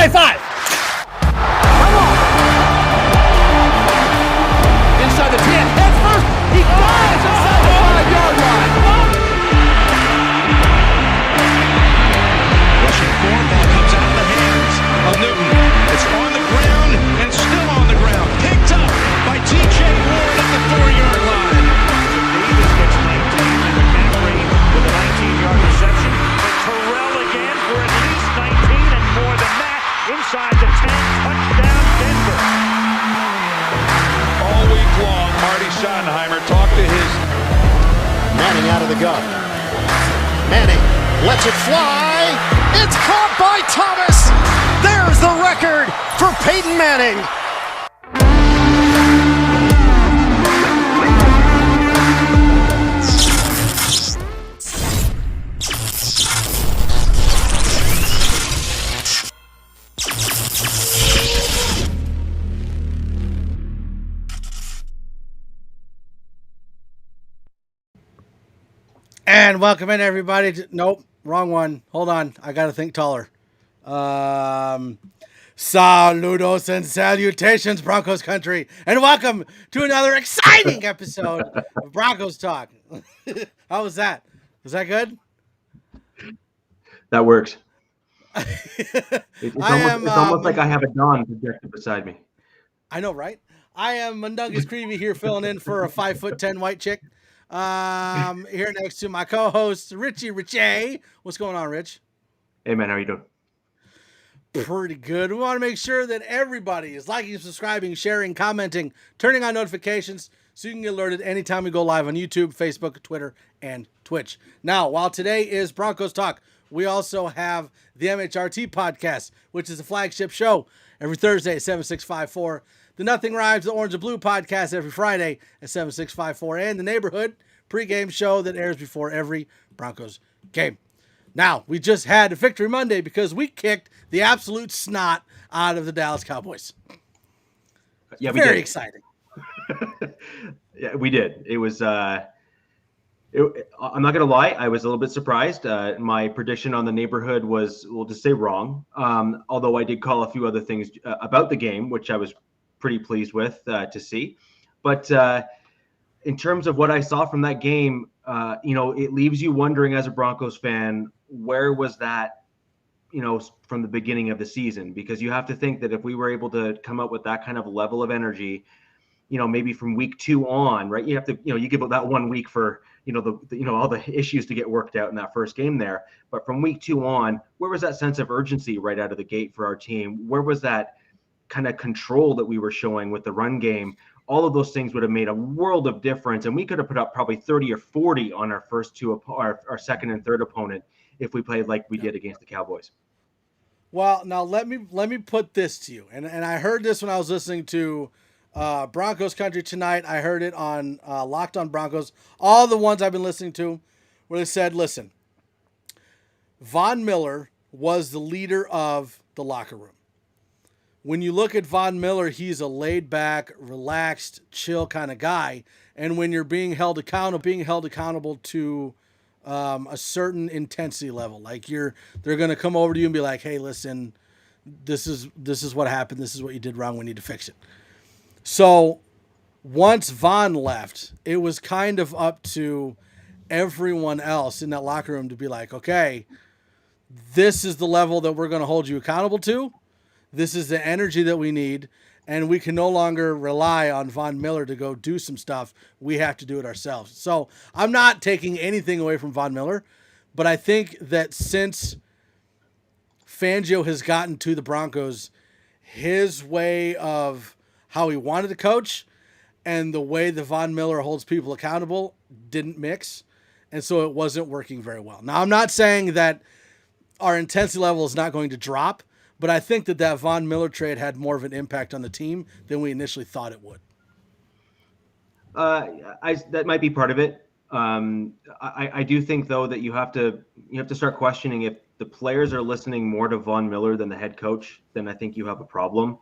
high five. Come on. Inside the 10. Heads first. He dives inside the 5-yard line. Rushing forward, ball comes out of the hands of Newton. It's on the ground and still on the ground. Picked up by T.J. Ward at the 4-yard line. Davis gets 19 and McManus with a 19-yard reception. And Terrell again for at least 19 and more than that. Inside the 10, touchdown Denver. All week long, Marty Schottenheimer talked to his... Manning out of the gun. Manning lets it fly. It's caught by Thomas. There's the record for Peyton Manning. And welcome in, everybody. Nope, wrong one. Hold on. I got to think taller. Saludos and salutations, Broncos country. And welcome to another exciting episode of Broncos Talk. How was that? Was that good? That works. It's almost like I have a Don projected beside me. I know, right? I am Mundungus Creevy here filling in for a 5'10" white chick. Here next to my co-host, Richie. What's going on, Rich? Hey, man, how are you doing? Pretty good. We want to make sure that everybody is liking, subscribing, sharing, commenting, turning on notifications so you can get alerted anytime we go live on YouTube, Facebook, Twitter, and Twitch. Now, while today is Broncos Talk, we also have the MHRT podcast, which is a flagship show every Thursday at 7654. The Nothing Rhymes, the Orange and Blue podcast every Friday at 7654, and the Neighborhood pregame show that airs before every Broncos game. Now, we just had a Victory Monday because we kicked the absolute snot out of the Dallas Cowboys. Yeah, we Very did. exciting. Yeah, we did. It was I'm not going to lie, I was a little bit surprised. My prediction on the Neighborhood was, we'll just say wrong. Although I did call a few other things about the game, which I was pretty pleased with to see. But in terms of what I saw from that game, it leaves you wondering as a Broncos fan, where was that, from the beginning of the season? Because you have to think that if we were able to come up with that kind of level of energy, maybe from week 2 on, right? You have to, you give it that 1 week for, all the issues to get worked out in that first game there. But from week 2 on, where was that sense of urgency right out of the gate for our team? Where was that kind of control that we were showing with the run game? All of those things would have made a world of difference, and we could have put up probably 30 or 40 on our first two, our second and third opponent, if we played like we did against the Cowboys. Well, now let me put this to you, and I heard this when I was listening to Broncos Country tonight. I heard it on Locked on Broncos, all the ones I've been listening to, where they said, listen, Von Miller was the leader of the locker room. When you look at Von Miller, he's a laid-back, relaxed, chill kind of guy. And when you're being held accountable to a certain intensity level, like they're going to come over to you and be like, "Hey, listen, this is what happened. This is what you did wrong. We need to fix it." So once Von left, it was kind of up to everyone else in that locker room to be like, "Okay, this is the level that we're going to hold you accountable to. This is the energy that we need, and we can no longer rely on Von Miller to go do some stuff. We have to do it ourselves." So I'm not taking anything away from Von Miller, but I think that since Fangio has gotten to the Broncos, his way of how he wanted to coach and the way that Von Miller holds people accountable didn't mix, and so it wasn't working very well. Now, I'm not saying that our intensity level is not going to drop, but I think that Von Miller trade had more of an impact on the team than we initially thought it would. That might be part of it. I do think, though, that you have to start questioning if the players are listening more to Von Miller than the head coach. Then I think you have a problem.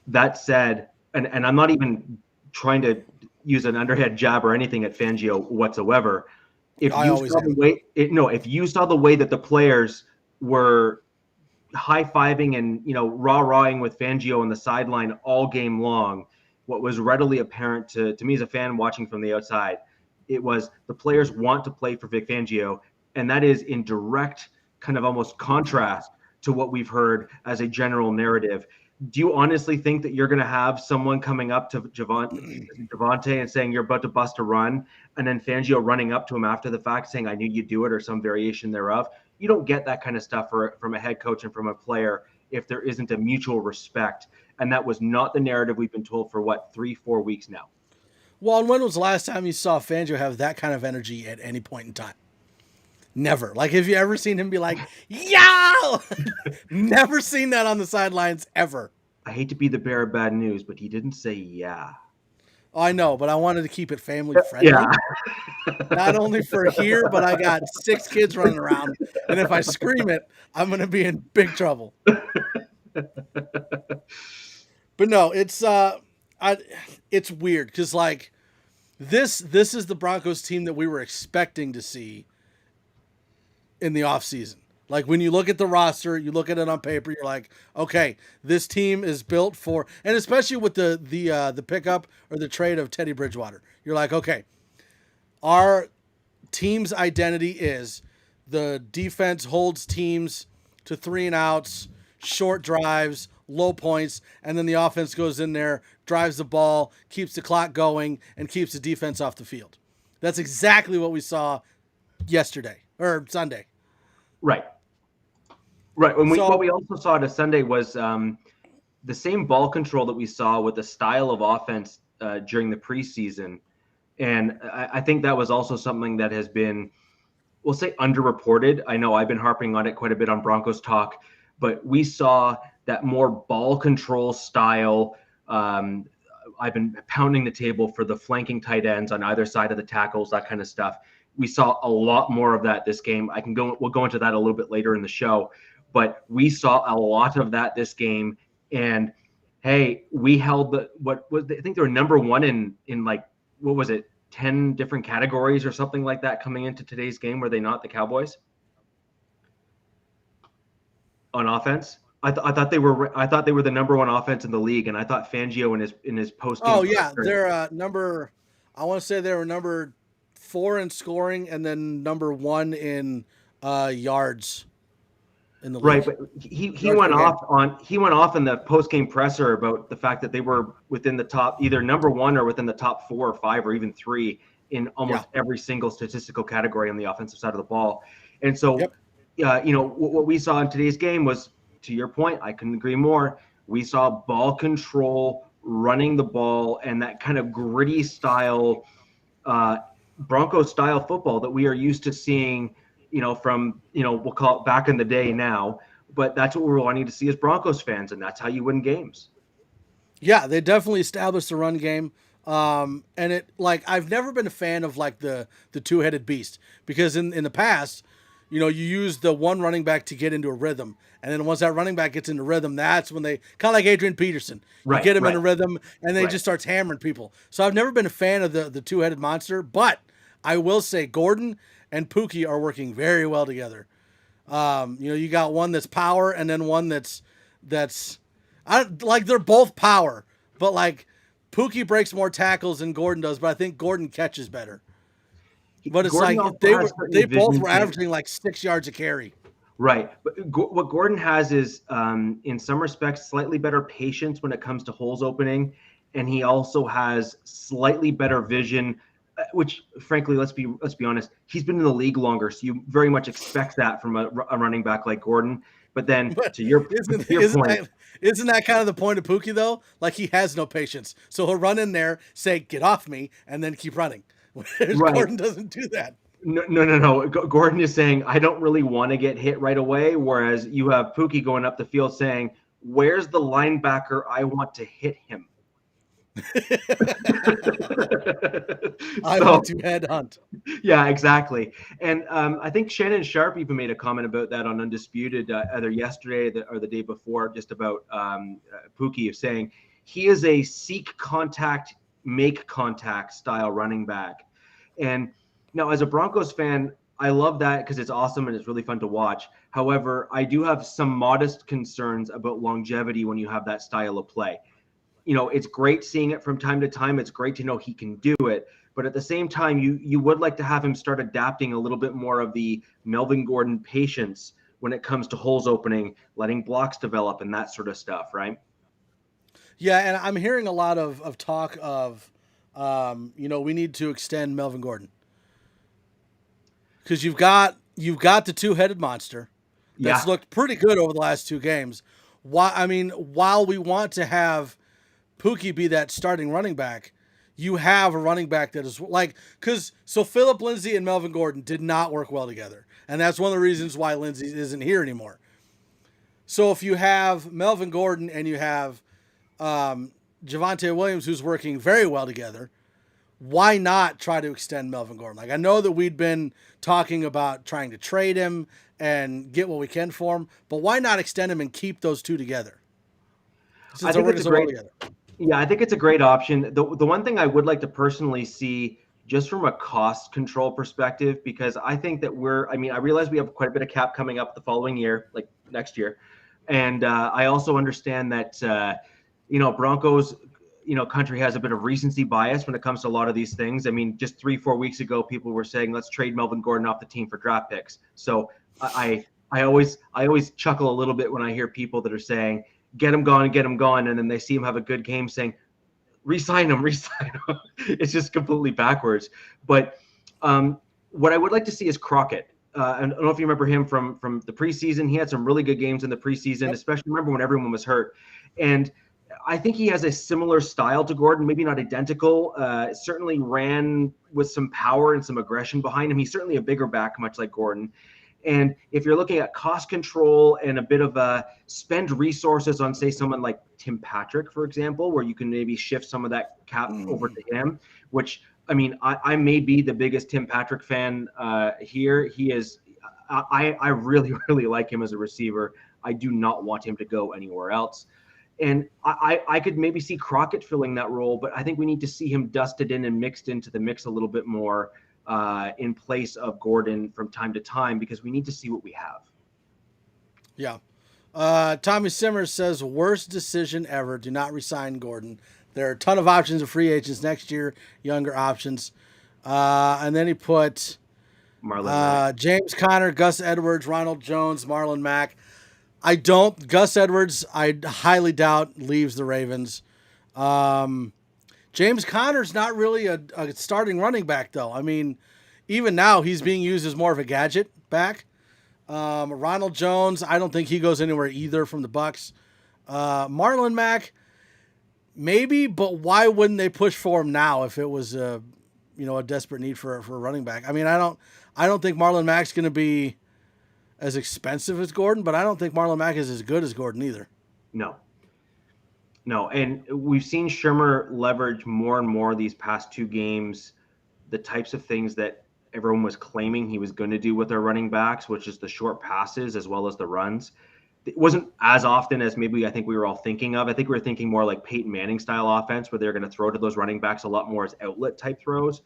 That said, and I'm not even trying to use an underhand jab or anything at Fangio whatsoever. If you saw the way that the players were high-fiving and, rah-rahing with Fangio on the sideline all game long, what was readily apparent to me as a fan watching from the outside, it was the players want to play for Vic Fangio, and that is in direct kind of almost contrast to what we've heard as a general narrative. Do you honestly think that you're going to have someone coming up to Javonte and saying you're about to bust a run, and then Fangio running up to him after the fact saying, I knew you'd do it, or some variation thereof? You don't get that kind of stuff from a head coach and from a player if there isn't a mutual respect. And that was not the narrative we've been told for 3-4 weeks now. Well, and when was the last time you saw Fangio have that kind of energy at any point in time? Never. Like, have you ever seen him be like, yeah? Never seen that on the sidelines ever. I hate to be the bearer of bad news, but he didn't say yeah. Oh, I know, but I wanted to keep it family friendly. Yeah. Not only for here, but I got 6 kids running around. And if I scream it, I'm going to be in big trouble. But no, it's weird because, like, this is the Broncos team that we were expecting to see in the offseason. Like, when you look at the roster, you look at it on paper, you're like, okay, this team is built for, and especially with the pickup or the trade of Teddy Bridgewater, you're like, okay, our team's identity is the defense holds teams to 3 and outs, short drives, low points, and then the offense goes in there, drives the ball, keeps the clock going, and keeps the defense off the field. That's exactly what we saw yesterday or Sunday. Right. What we also saw to Sunday was the same ball control that we saw with the style of offense during the preseason. And I think that was also something that has been, we'll say, underreported. I know I've been harping on it quite a bit on Broncos Talk, but we saw that more ball control style. I've been pounding the table for the flanking tight ends on either side of the tackles, that kind of stuff. We saw a lot more of that this game. We'll go into that a little bit later in the show, but we saw a lot of that this game. And hey, we held I think they were number one in like, what was it, 10 different categories or something like that coming into today's game, were they not, the Cowboys? On offense? I thought they were the number one offense in the league, and I thought Fangio in his post game. Oh yeah, they're number, I want to say they were number 4 in scoring and then number 1 in yards in the league. Right, but he went off in the post game presser about the fact that they were within the top, either number 1 or within the top 4 or 5 or even 3 in almost every single statistical category on the offensive side of the ball. And so, what we saw in today's game was, to your point, I couldn't agree more. We saw ball control, running the ball, and that kind of gritty style, Broncos style football that we are used to seeing, from, we'll call it back in the day now, but that's what we're wanting to see as Broncos fans, and that's how you win games. Yeah, they definitely established the run game. And it, like, I've never been a fan of like the two-headed beast, because in the past, you use the one running back to get into a rhythm. And then once that running back gets into rhythm, that's when they, kind of like Adrian Peterson, you get him in a rhythm and then he just starts hammering people. So I've never been a fan of the two-headed monster, but I will say Gordon and Pookie are working very well together. You got one that's power and then one that's they're both power, but like Pookie breaks more tackles than Gordon does, but I think Gordon catches better. But it's Gordon, like they both were averaging like 6 yards a carry. Right. But what Gordon has is, in some respects, slightly better patience when it comes to holes opening. And he also has slightly better vision, which, frankly, let's be honest, he's been in the league longer. So you very much expect that from a running back like Gordon. But then to your point. Isn't that kind of the point of Pookie, though? Like, he has no patience. So he'll run in there, say, get off me, and then keep running. Gordon doesn't do that. No. Gordon is saying, I don't really want to get hit right away. Whereas you have Pookie going up the field saying, where's the linebacker? I want to hit him. I want to headhunt. Yeah, exactly. And I think Shannon Sharp even made a comment about that on Undisputed either yesterday or the day before, just about Pookie, of saying he is a seek contact, make contact style running back. And now, as a Broncos fan, I love that because it's awesome and it's really fun to watch. However, I do have some modest concerns about longevity when you have that style of play. It's great seeing it from time to time. It's great to know he can do it. But at the same time, you would like to have him start adapting a little bit more of the Melvin Gordon patience when it comes to holes opening, letting blocks develop, and that sort of stuff, right? Yeah, and I'm hearing a lot of talk of, we need to extend Melvin Gordon because you've got the two-headed monster that's looked pretty good over the last two games. While we want to have Pookie be that starting running back, you have a running back that is so Phillip Lindsay and Melvin Gordon did not work well together, and that's one of the reasons why Lindsay isn't here anymore. So if you have Melvin Gordon and you have Javonte Williams, who's working very well together, why not try to extend Melvin Gordon? I know that we'd been talking about trying to trade him and get what we can for him, but why not extend him and keep those two together? I think it's a great. Yeah, I think it's a great option. The one thing I would like to personally see, just from a cost control perspective, because I think that I realize we have quite a bit of cap coming up the following year, like next year. And I also understand that, Broncos, country has a bit of recency bias when it comes to a lot of these things. Just 3-4 weeks ago, people were saying, let's trade Melvin Gordon off the team for draft picks. So I always chuckle a little bit when I hear people that are saying, get him gone. And then they see him have a good game saying, re-sign him. It's just completely backwards. But what I would like to see is Crockett. I don't know if you remember him from the preseason. He had some really good games in the preseason, especially remember when everyone was hurt. And I think he has a similar style to Gordon, maybe not identical. Certainly ran with some power and some aggression behind him. He's certainly a bigger back, much like Gordon. And if you're looking at cost control and a bit of a spend resources on, say, someone like Tim Patrick, for example, where you can maybe shift some of that cap over to him, which, I may be the biggest Tim Patrick fan here. He is, I really, really like him as a receiver. I do not want him to go anywhere else. And I could maybe see Crockett filling that role, but I think we need to see him dusted in and mixed into the mix a little bit more in place of Gordon from time to time, because we need to see what we have. Yeah. Tommy Simmers says, worst decision ever. Do not resign Gordon. There are a ton of options of free agents next year, younger options. And then he put James Conner, Gus Edwards, Ronald Jones, Marlon Mack. Gus Edwards, I highly doubt leaves the Ravens. James Conner's not really a starting running back, though. Even now, he's being used as more of a gadget back. Ronald Jones, I don't think he goes anywhere either from the Bucs. Marlon Mack, maybe, but why wouldn't they push for him now if it was a desperate need for a running back? I don't think Marlon Mack's going to be as expensive as Gordon, but I don't think Marlon Mack is as good as Gordon either. No, and we've seen Shermer leverage more and more these past two games, the types of things that everyone was claiming he was going to do with their running backs, which is the short passes as well as the runs. It wasn't as often as maybe I think we were all thinking of. I think we were thinking more like Peyton Manning style offense, where they're going to throw to those running backs a lot more as outlet type throws.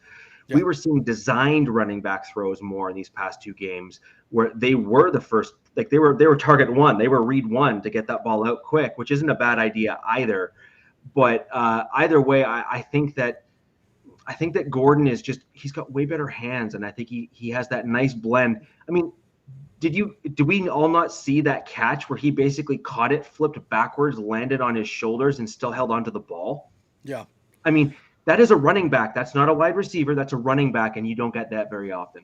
Yeah. We were seeing designed running back throws more in these past two games, where they were the first, they were target one, they were read one to get that ball out quick, which isn't a bad idea either. But either way, I think that Gordon is he's got way better hands, and I think he has that nice blend. Did we all not see that catch where he basically caught it, flipped backwards, landed on his shoulders, and still held onto the ball? Yeah. That is a running back. That's not a wide receiver. That's a running back, and you don't get that very often.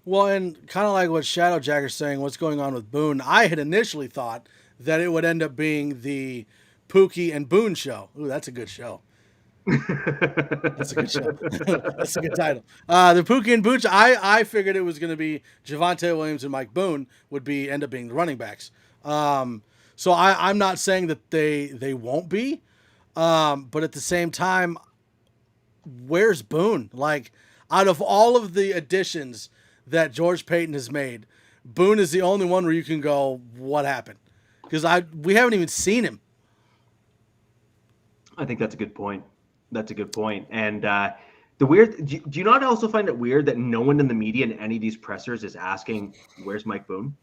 Well, and kind of like what Shadow Jagger's saying, what's going on with Boone, I had initially thought that it would end up being the Pookie and Boone show. Ooh, that's a good show. That's a good show. That's a good title. The Pookie and Boone show, I figured it was going to be Javonte Williams and Mike Boone would end up being the running backs. So I'm not saying that they won't be, but at the same time, where's Boone? Out of all of the additions that George Paton has made, Boone is the only one where you can go, what happened? Because we haven't even seen him. I think that's a good point. And the weird, do you not also find it weird that no one in the media in any of these pressers is asking, where's Mike Boone?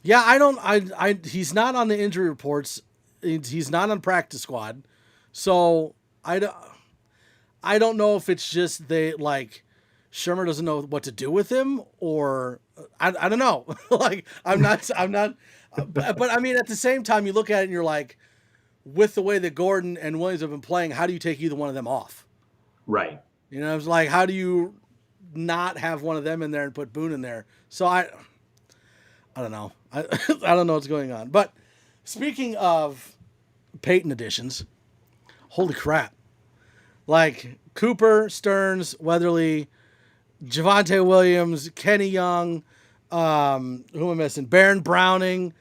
Yeah, I don't. He's not on the injury reports. He's not on practice squad, so I don't know if it's just they like Shermer doesn't know what to do with him, or I don't know. Like I'm not. But I mean, at the same time, you look at it and you're like, with the way that Gordon and Williams have been playing, how do you take either one of them off? Right. You know, it's like, how do you not have one of them in there and put Boone in there? So I don't know. I don't know what's going on. But speaking of Paton additions, holy crap. Like Cooper, Stearns, Weatherly, Javonte Williams, Kenny Young, who am I missing? Baron Browning.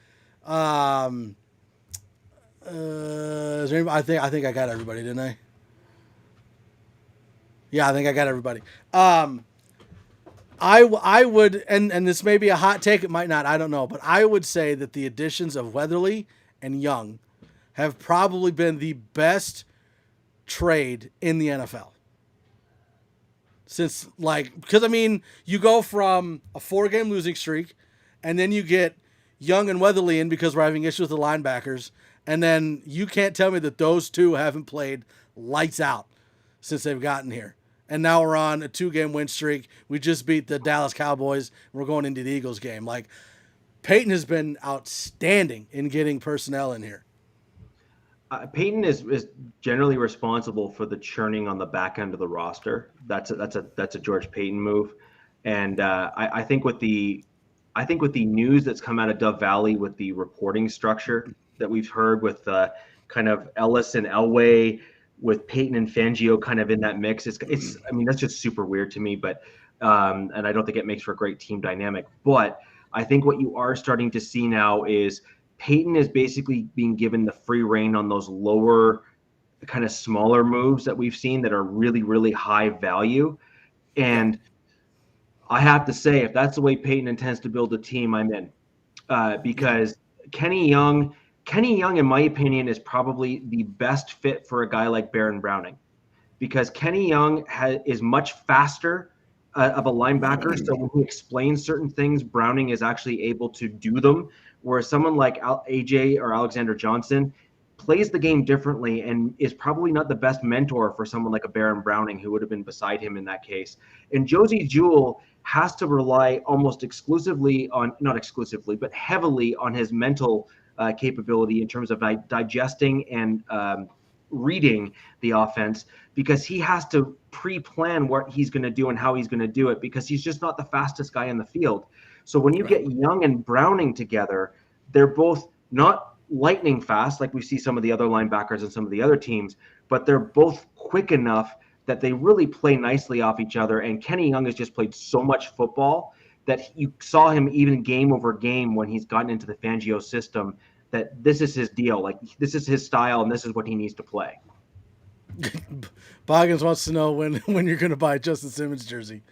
Is there anybody, I think I got everybody, didn't I? Yeah, I think I got everybody. I would, and this may be a hot take, it might not, I don't know, but I would say that the additions of Weatherly and Young have probably been the best trade in the NFL. Since, like, because I mean, you go from a 4-game losing streak, and then you get Young and Weatherly in because we're having issues with the linebackers, and then you can't tell me that those two haven't played lights out since they've gotten here. And now we're on a 2-game win streak. We just beat the Dallas Cowboys. We're going into the Eagles game. Like, Paton has been outstanding in getting personnel in here. Paton is generally responsible for the churning on the back end of the roster. That's a George Paton move, and I think with the news that's come out of Dove Valley with the reporting structure that we've heard with kind of Ellis and Elway, with Paton and Fangio kind of in that mix, it's I mean, that's just super weird to me, but and I don't think it makes for a great team dynamic. But I think what you are starting to see now is Paton is basically being given the free rein on those lower, kind of smaller moves that we've seen that are really, really high value. And I have to say, if that's the way Paton intends to build a team, I'm in. Because Kenny Young, in my opinion, is probably the best fit for a guy like Baron Browning. Because Kenny Young is much faster of a linebacker. So when he explains certain things, Browning is actually able to do them. Whereas someone like AJ or Alexander Johnson plays the game differently and is probably not the best mentor for someone like a Baron Browning, who would have been beside him in that case. And Josie Jewell has to rely almost exclusively on, not exclusively, but heavily on his mental capability in terms of digesting and reading the offense, because he has to pre-plan what he's going to do and how he's going to do it, because he's just not the fastest guy in the field. So when you get Young and Browning together, they're both not lightning fast like we see some of the other linebackers and some of the other teams, but they're both quick enough that they really play nicely off each other. And Kenny Young has just played so much football that you saw him even game over game when he's gotten into the Fangio system, that this is his deal. Like, this is his style and this is what he needs to play. Boggins wants to know when you're going to buy a Justin Simmons jersey.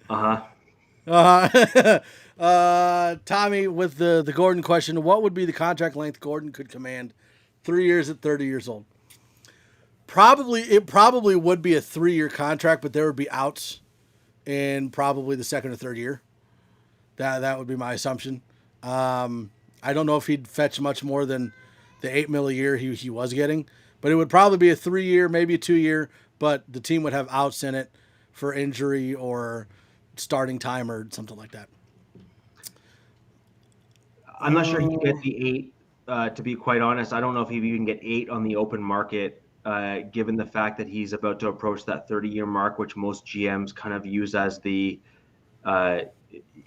Tommy, with the Gordon question, what would be the contract length Gordon could command 3 years at 30 years old? It probably would be a 3-year contract, but there would be outs in probably the second or third year. That would be my assumption. I don't know if he'd fetch much more than the $8 million a year he was getting, but it would probably be a 3-year, maybe a 2-year, but the team would have outs in it for injury or starting time or something like that. I'm not sure he'd get the 8, to be quite honest. I don't know if he'd even get 8 on the open market, given the fact that he's about to approach that 30-year mark, which most GMs kind of use as the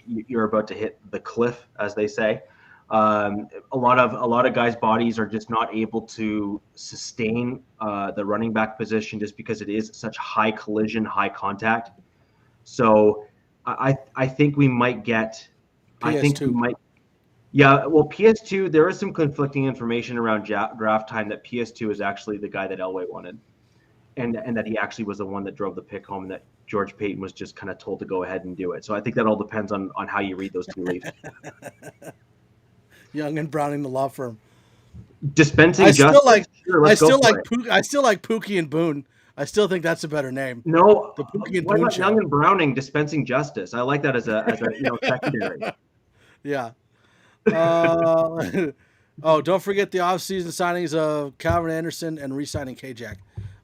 you're about to hit the cliff, as they say. A lot of guys' bodies are just not able to sustain the running back position, just because it is such high collision, high contact. So I think we might get. PS2. I think we might. Yeah, well, PS2, there is some conflicting information around draft time that PS2 is actually the guy that Elway wanted, and that he actually was the one that drove the pick home, and that George Paton was just kind of told to go ahead and do it. So I think that all depends on how you read those two leaves. Young and Browning, the law firm. Dispensing I justice. still like sure, I still like Pookie and Boone. I still think that's a better name. No, The Pookie and what Poon about Show. Young and Browning dispensing justice? I like that as a secondary. Yeah. Don't forget the offseason signings of Calvin Anderson and re-signing K-Jack.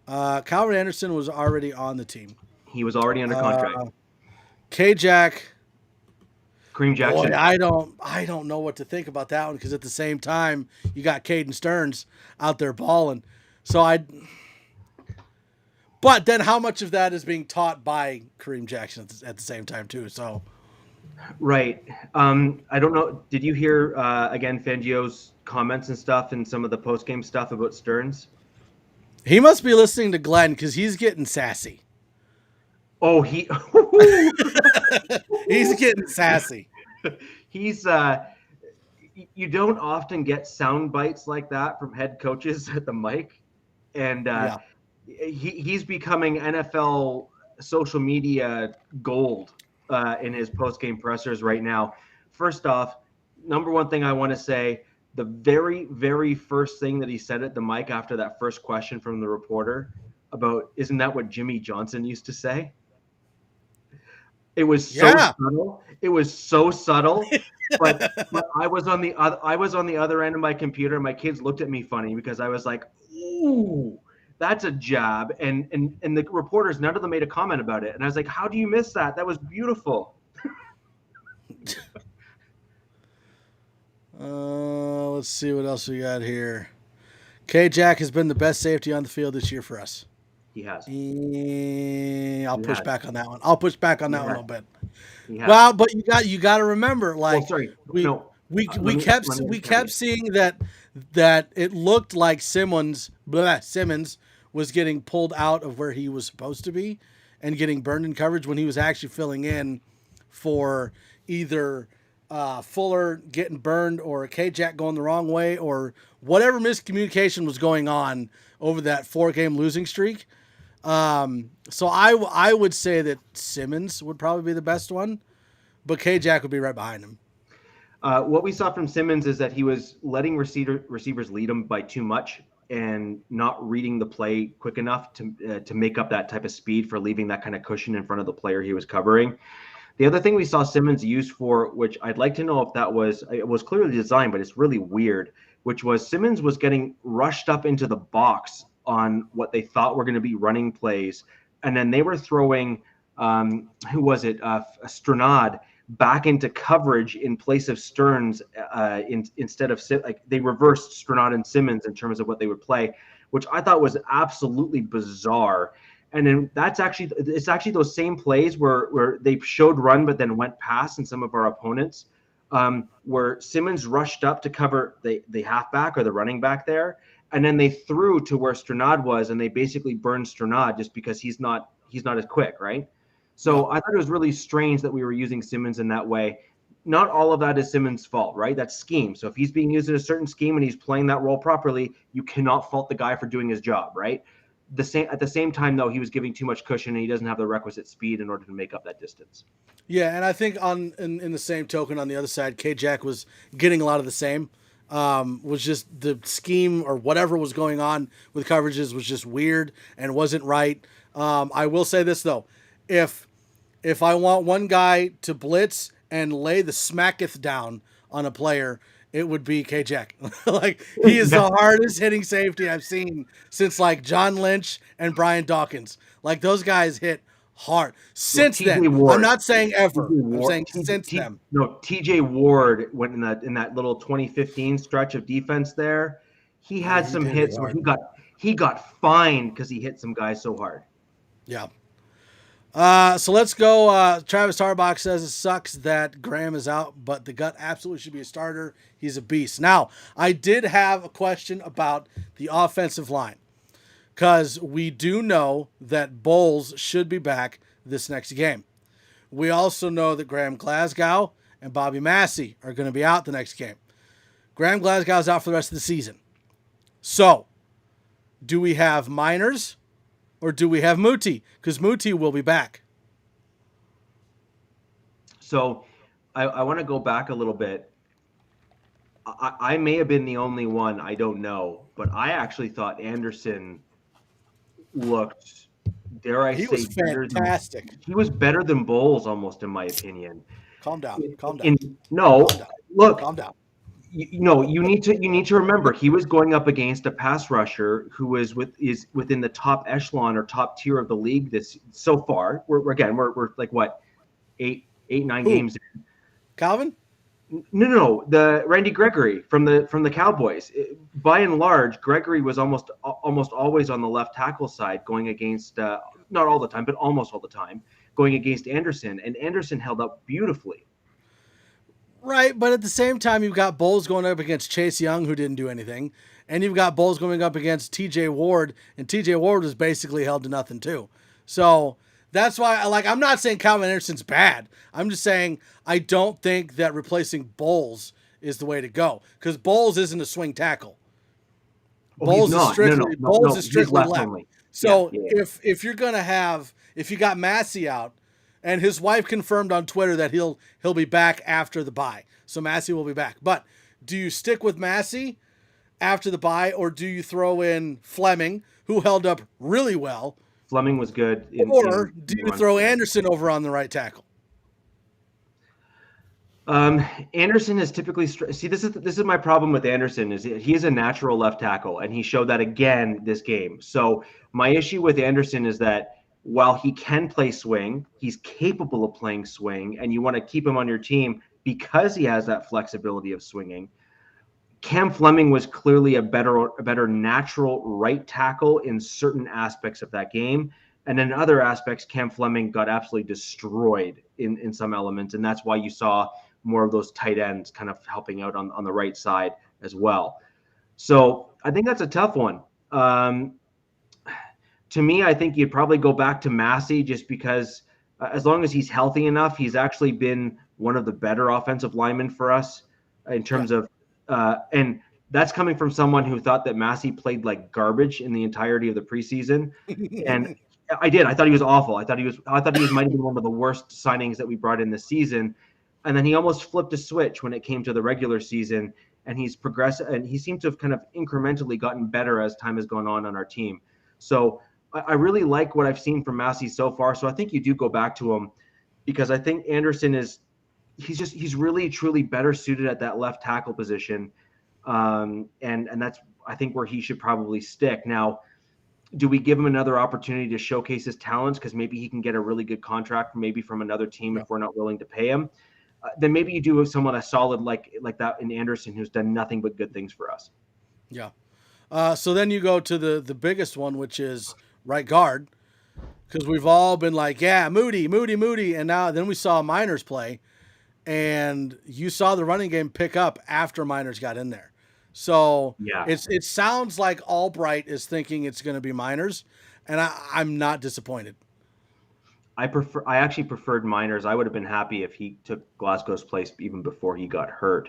Calvin Anderson was already on the team. He was already under contract. K-Jack, Kareem Jackson. boy, I don't know what to think about that one because at the same time you got Caden Stearns out there balling. But then how much of that is being taught by Kareem Jackson at the same time too? So. Right. I don't know. Did you hear again Fangio's comments and stuff and some of the post-game stuff about Stearns? He must be listening to Glenn because he's getting sassy. Oh, he's getting sassy. He's you don't often get sound bites like that from head coaches at the mic, and he's becoming NFL social media gold in his post-game pressers right now. First off, number one thing I want to say, the very, very first thing that he said at the mic after that first question from the reporter about, isn't that what Jimmy Johnson used to say? It was so subtle. It was so subtle. But I was on the other end of my computer. My kids looked at me funny because I was like, "Ooh, that's a jab." And the reporters, none of them made a comment about it. And I was like, "How do you miss that? That was beautiful." Let's see what else we got here. K-Jack has been the best safety on the field this year for us. He has. I'll push back on that one. I'll push back on that one a little bit. Well, but you got to remember, like, we kept seeing that it looked like Simmons was getting pulled out of where he was supposed to be and getting burned in coverage when he was actually filling in for either Fuller getting burned or K-Jack going the wrong way or whatever miscommunication was going on over that 4-game losing streak. So I would say that Simmons would probably be the best one, but K-Jack would be right behind him. What we saw from Simmons is that he was letting receivers lead him by too much and not reading the play quick enough to make up that type of speed for leaving that kind of cushion in front of the player he was covering. The other thing we saw Simmons used for, which I'd like to know if it was clearly designed, but it's really weird, which was Simmons was getting rushed up into the box on what they thought were going to be running plays. And then they were throwing, Stranad back into coverage in place of Stearns instead of, like, they reversed Stranad and Simmons in terms of what they would play, which I thought was absolutely bizarre. And then it's actually those same plays where they showed run but then went past in some of our opponents, where Simmons rushed up to cover the halfback or the running back there, and then they threw to where Stranad was, and they basically burned Stranad just because he's not as quick, right? So I thought it was really strange that we were using Simmons in that way. Not all of that is Simmons' fault, right? That's scheme. So if he's being used in a certain scheme and he's playing that role properly, you cannot fault the guy for doing his job, right? At the same time, though, he was giving too much cushion and he doesn't have the requisite speed in order to make up that distance. Yeah, and I think in the same token on the other side, K-Jack was getting a lot of the same. Was just the scheme or whatever was going on with coverages was just weird and wasn't right. I will say this though, if I want one guy to blitz and lay the smacketh down on a player, it would be K-Jack. Like, he is the hardest hitting safety I've seen since like John Lynch and Brian Dawkins. Like, those guys hit hard. Since then, I'm not saying ever. I'm saying since then. No, TJ Ward went in that little 2015 stretch of defense there. He had some hits where he got fined because he hit some guys so hard. Yeah. So let's go. Travis Tarbox says it sucks that Graham is out, but the gut absolutely should be a starter. He's a beast. Now, I did have a question about the offensive line, because we do know that Bowles should be back this next game. We also know that Graham Glasgow and Bobby Massey are going to be out the next game. Graham Glasgow's out for the rest of the season. So, do we have Miners or do we have Muti? Because Muti will be back. So, I want to go back a little bit. I may have been the only one, I don't know, but I actually thought Anderson looked, dare I He say, was fantastic. He was better than Bowles, almost, in my opinion. Calm down. Calm down. No, Calm down. look, Calm down. you need to remember he was going up against a pass rusher who is within the top echelon or top tier of the league this so far. We're like what, eight, 9 games in. Calvin? No, the Randy Gregory from the Cowboys. By and large, Gregory was almost always on the left tackle side, going against not all the time, but almost all the time, going against Anderson, and Anderson held up beautifully. Right, but at the same time, you've got Bowles going up against Chase Young, who didn't do anything, and you've got Bowles going up against T.J. Ward, and T.J. Ward was basically held to nothing too. So that's why, I'm not saying Calvin Anderson's bad. I'm just saying I don't think that replacing Bowles is the way to go, because Bowles isn't a swing tackle. Bowles is strictly left. Only. So if you're gonna if you got Massey out. And his wife confirmed on Twitter that he'll be back after the bye. So Massey will be back. But do you stick with Massey after the bye, or do you throw in Fleming, who held up really well? Fleming was good. Or do you throw Anderson over on the right tackle? Anderson is typically this is my problem with Anderson is he is a natural left tackle, and he showed that again this game. So my issue with Anderson is that while he can play swing, he's capable of playing swing, and you want to keep him on your team because he has that flexibility of swinging. Cam Fleming was clearly a better natural right tackle in certain aspects of that game. And in other aspects, Cam Fleming got absolutely destroyed in some elements. And that's why you saw more of those tight ends kind of helping out on the right side as well. So I think that's a tough one. To me, I think you'd probably go back to Massey just because as long as he's healthy enough, he's actually been one of the better offensive linemen for us in terms of and that's coming from someone who thought that Massey played like garbage in the entirety of the preseason. And I thought he was awful. I thought he might have been one of the worst signings that we brought in this season. And then he almost flipped a switch when it came to the regular season, and he's progressed, and he seems to have kind of incrementally gotten better as time has gone on our team. So I really like what I've seen from Massey so far. So I think you do go back to him because I think Anderson he's really truly better suited at that left tackle position. And that's, I think, where he should probably stick. Now, do we give him another opportunity to showcase his talents? Because maybe he can get a really good contract, maybe from another team if we're not willing to pay him. Then maybe you do have someone as solid like that in Anderson who's done nothing but good things for us. Yeah. So then you go to the biggest one, which is right guard, because we've all been like, yeah, Moody, and then we saw Miners play, and you saw the running game pick up after Miners got in there. So it sounds like Albright is thinking it's going to be Miners, and I'm not disappointed. I actually preferred Miners. I would have been happy if he took Glasgow's place even before he got hurt,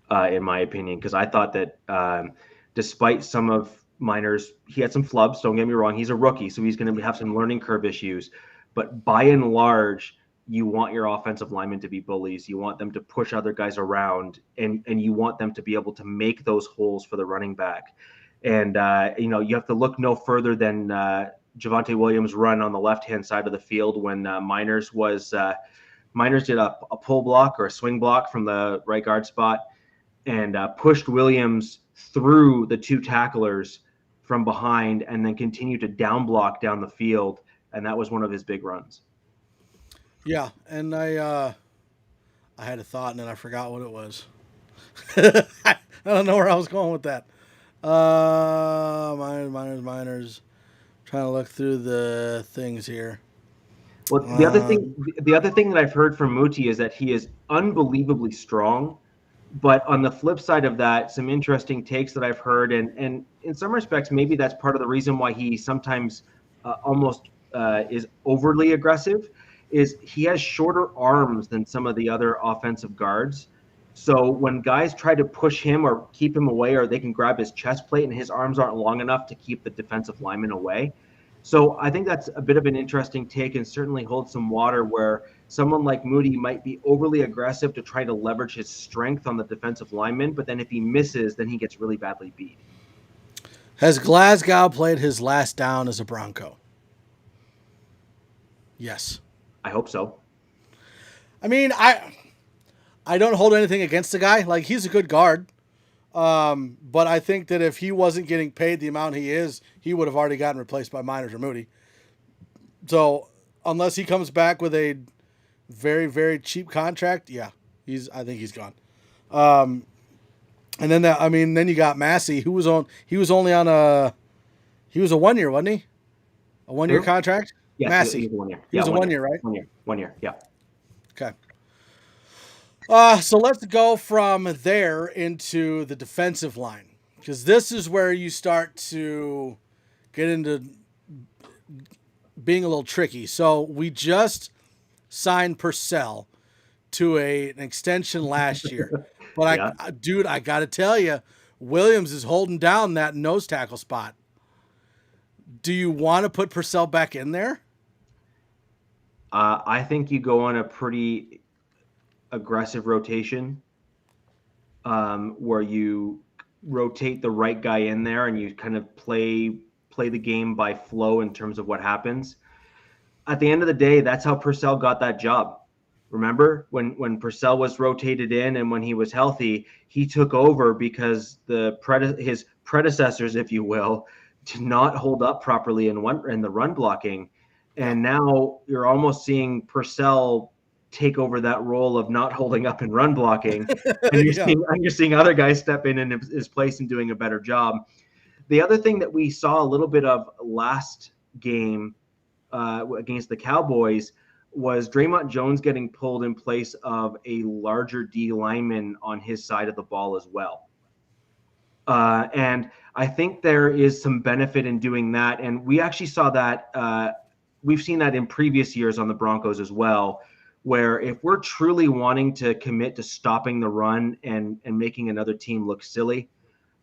in my opinion, because I thought that despite some of Miners, he had some flubs, don't get me wrong. He's a rookie, so he's going to have some learning curve issues. But by and large, you want your offensive linemen to be bullies. You want them to push other guys around, and you want them to be able to make those holes for the running back. And, you have to look no further than Javonte Williams' run on the left-hand side of the field when Miners did a pull block or a swing block from the right guard spot and pushed Williams through the two tacklers from behind and then continued to down block down the field. And that was one of his big runs. Yeah. And I had a thought and then I forgot what it was. I don't know where I was going with that. Miners. Trying to look through the things here. Well, the other thing that I've heard from Muti is that he is unbelievably strong. But on the flip side of that, some interesting takes that I've heard, and in some respects, maybe that's part of the reason why he sometimes almost is overly aggressive, is he has shorter arms than some of the other offensive guards. So when guys try to push him or keep him away, or they can grab his chest plate and his arms aren't long enough to keep the defensive lineman away. So I think that's a bit of an interesting take and certainly holds some water where someone like Moody might be overly aggressive to try to leverage his strength on the defensive lineman. But then if he misses, then he gets really badly beat. Has Glasgow played his last down as a Bronco? Yes. I hope so. I mean, I don't hold anything against the guy. Like, he's a good guard. But I think that if he wasn't getting paid the amount he is, he would have already gotten replaced by Miners or Moody. So unless he comes back with a very, very cheap contract, yeah, I think he's gone. And then you got Massey, he was only on a 1 year, wasn't he? A 1 year contract? Yes, Massey. he was 1 year. He was a 1 year, right? 1 year, yeah. Okay. So let's go from there into the defensive line, because this is where you start to get into being a little tricky. So we just signed Purcell to an extension last year. But Yeah. I got to tell you, Williams is holding down that nose tackle spot. Do you want to put Purcell back in there? I think you go on a pretty aggressive rotation where you rotate the right guy in there and you kind of play the game by flow in terms of what happens. At the end of the day, that's how Purcell got that job. Remember when Purcell was rotated in and when he was healthy, he took over because his predecessors, if you will, did not hold up properly in the run blocking. And now you're almost seeing Purcell take over that role of not holding up in run blocking. And you're seeing other guys step in his place and doing a better job. The other thing that we saw a little bit of last game against the Cowboys was Draymond Jones getting pulled in place of a larger D lineman on his side of the ball as well. And I think there is some benefit in doing that. And we actually saw that. We've seen that in previous years on the Broncos as well, where if we're truly wanting to commit to stopping the run and making another team look silly,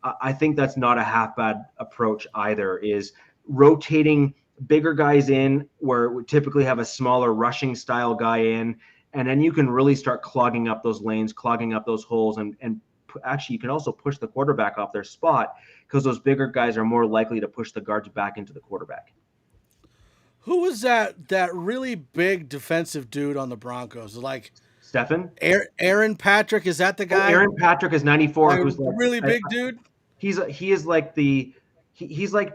I think that's not a half bad approach either, is rotating bigger guys in where we typically have a smaller rushing style guy in, and then you can really start clogging up those lanes, clogging up those holes, and actually you can also push the quarterback off their spot because those bigger guys are more likely to push the guards back into the quarterback. Who was that really big defensive dude on the Broncos? Like Stephen? Aaron Patrick, is that the guy? Aaron Patrick is 94. Who's a really big dude? He's like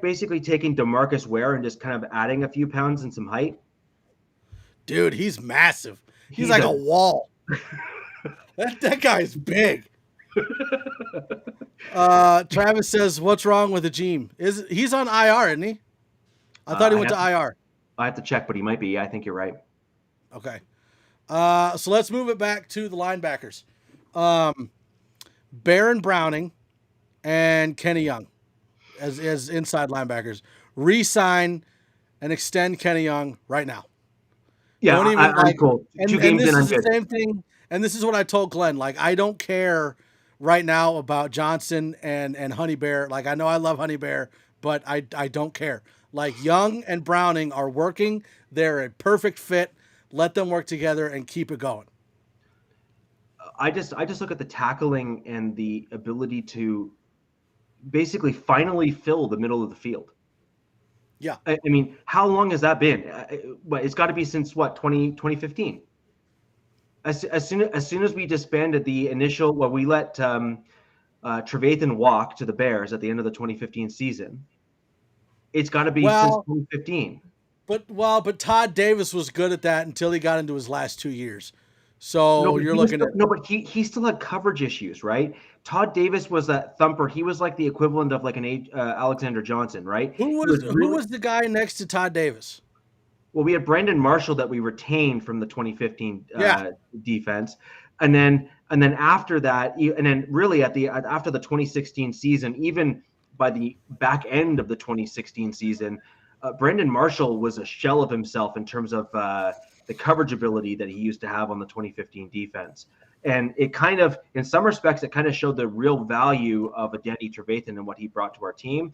basically taking DeMarcus Ware and just kind of adding a few pounds and some height. Dude, he's massive. He's like a wall. that guy's big. Travis says, "What's wrong with Ajim? He's on IR, isn't he? I thought he went to IR. I have to check, but he might be. Yeah, I think you're right. Okay. So let's move it back to the linebackers. Baron Browning and Kenny Young as inside linebackers. Re-sign and extend Kenny Young right now. Yeah, I'm cool. Two games this in, I'm is good. the same thing. And this is what I told Glenn. Like, I don't care right now about Johnson and Honey Bear. Like, I know I love Honey Bear, but I don't care. Like, Young and Browning are working. They're a perfect fit. Let them work together and keep it going. I just look at the tackling and the ability to basically finally fill the middle of the field. Yeah. I mean, how long has that been? It's got to be since 2015. As soon as we disbanded the initial, we let Trevathan walk to the Bears at the end of the 2015 season. It's got to be since 2015. But Todd Davis was good at that until he got into his last 2 years. So but he still had coverage issues, right? Todd Davis was that thumper. He was like the equivalent of like an Alexander Johnson, right? Who was the guy next to Todd Davis? Well, we had Brandon Marshall that we retained from the 2015 defense, and then after that, and then really after the 2016 season, even by the back end of the 2016 season, Brandon Marshall was a shell of himself in terms of the coverage ability that he used to have on the 2015 defense. And it kind of, in some respects, it kind of showed the real value of a Danny Trevathan and what he brought to our team.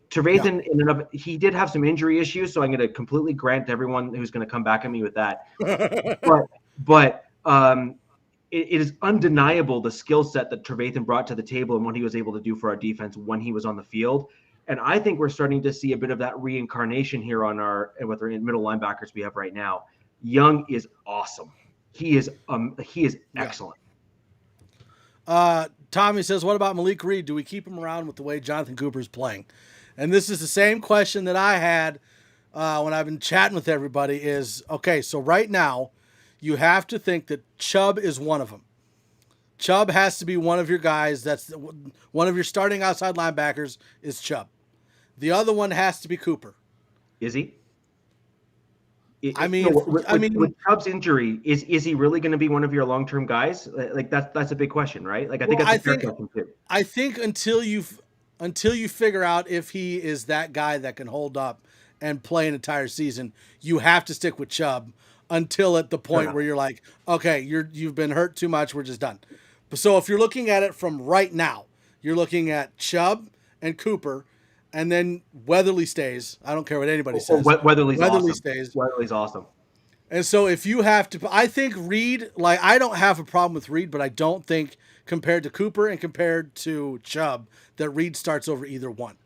Trevathan, he did have some injury issues, so I'm going to completely grant everyone who's going to come back at me with that. but it is undeniable the skill set that Trevathan brought to the table and what he was able to do for our defense when he was on the field. And I think we're starting to see a bit of that reincarnation here with our middle linebackers we have right now. Young is awesome. He is excellent. Tommy says, what about Malik Reed? Do we keep him around with the way Jonathan Cooper is playing? And this is the same question that I had when I've been chatting with everybody is, okay, so right now you have to think that Chubb is one of them. Chubb has to be one of your guys. That's one of your starting outside linebackers is Chubb. The other one has to be Cooper. Is he? With Chubb's injury, is he really going to be one of your long-term guys? Like that's a big question, right? Like I think that's a fair question too. I think until you figure out if he is that guy that can hold up and play an entire season, you have to stick with Chubb until at the point where you're like, okay, you've been hurt too much, we're just done. So if you're looking at it from right now, you're looking at Chubb and Cooper, and then Weatherly stays. I don't care what anybody says. Weatherly awesome. Stays. Weatherly's awesome. And so if you have to, I think Reed, like I don't have a problem with Reed, but I don't think compared to Cooper and compared to Chubb that Reed starts over either one.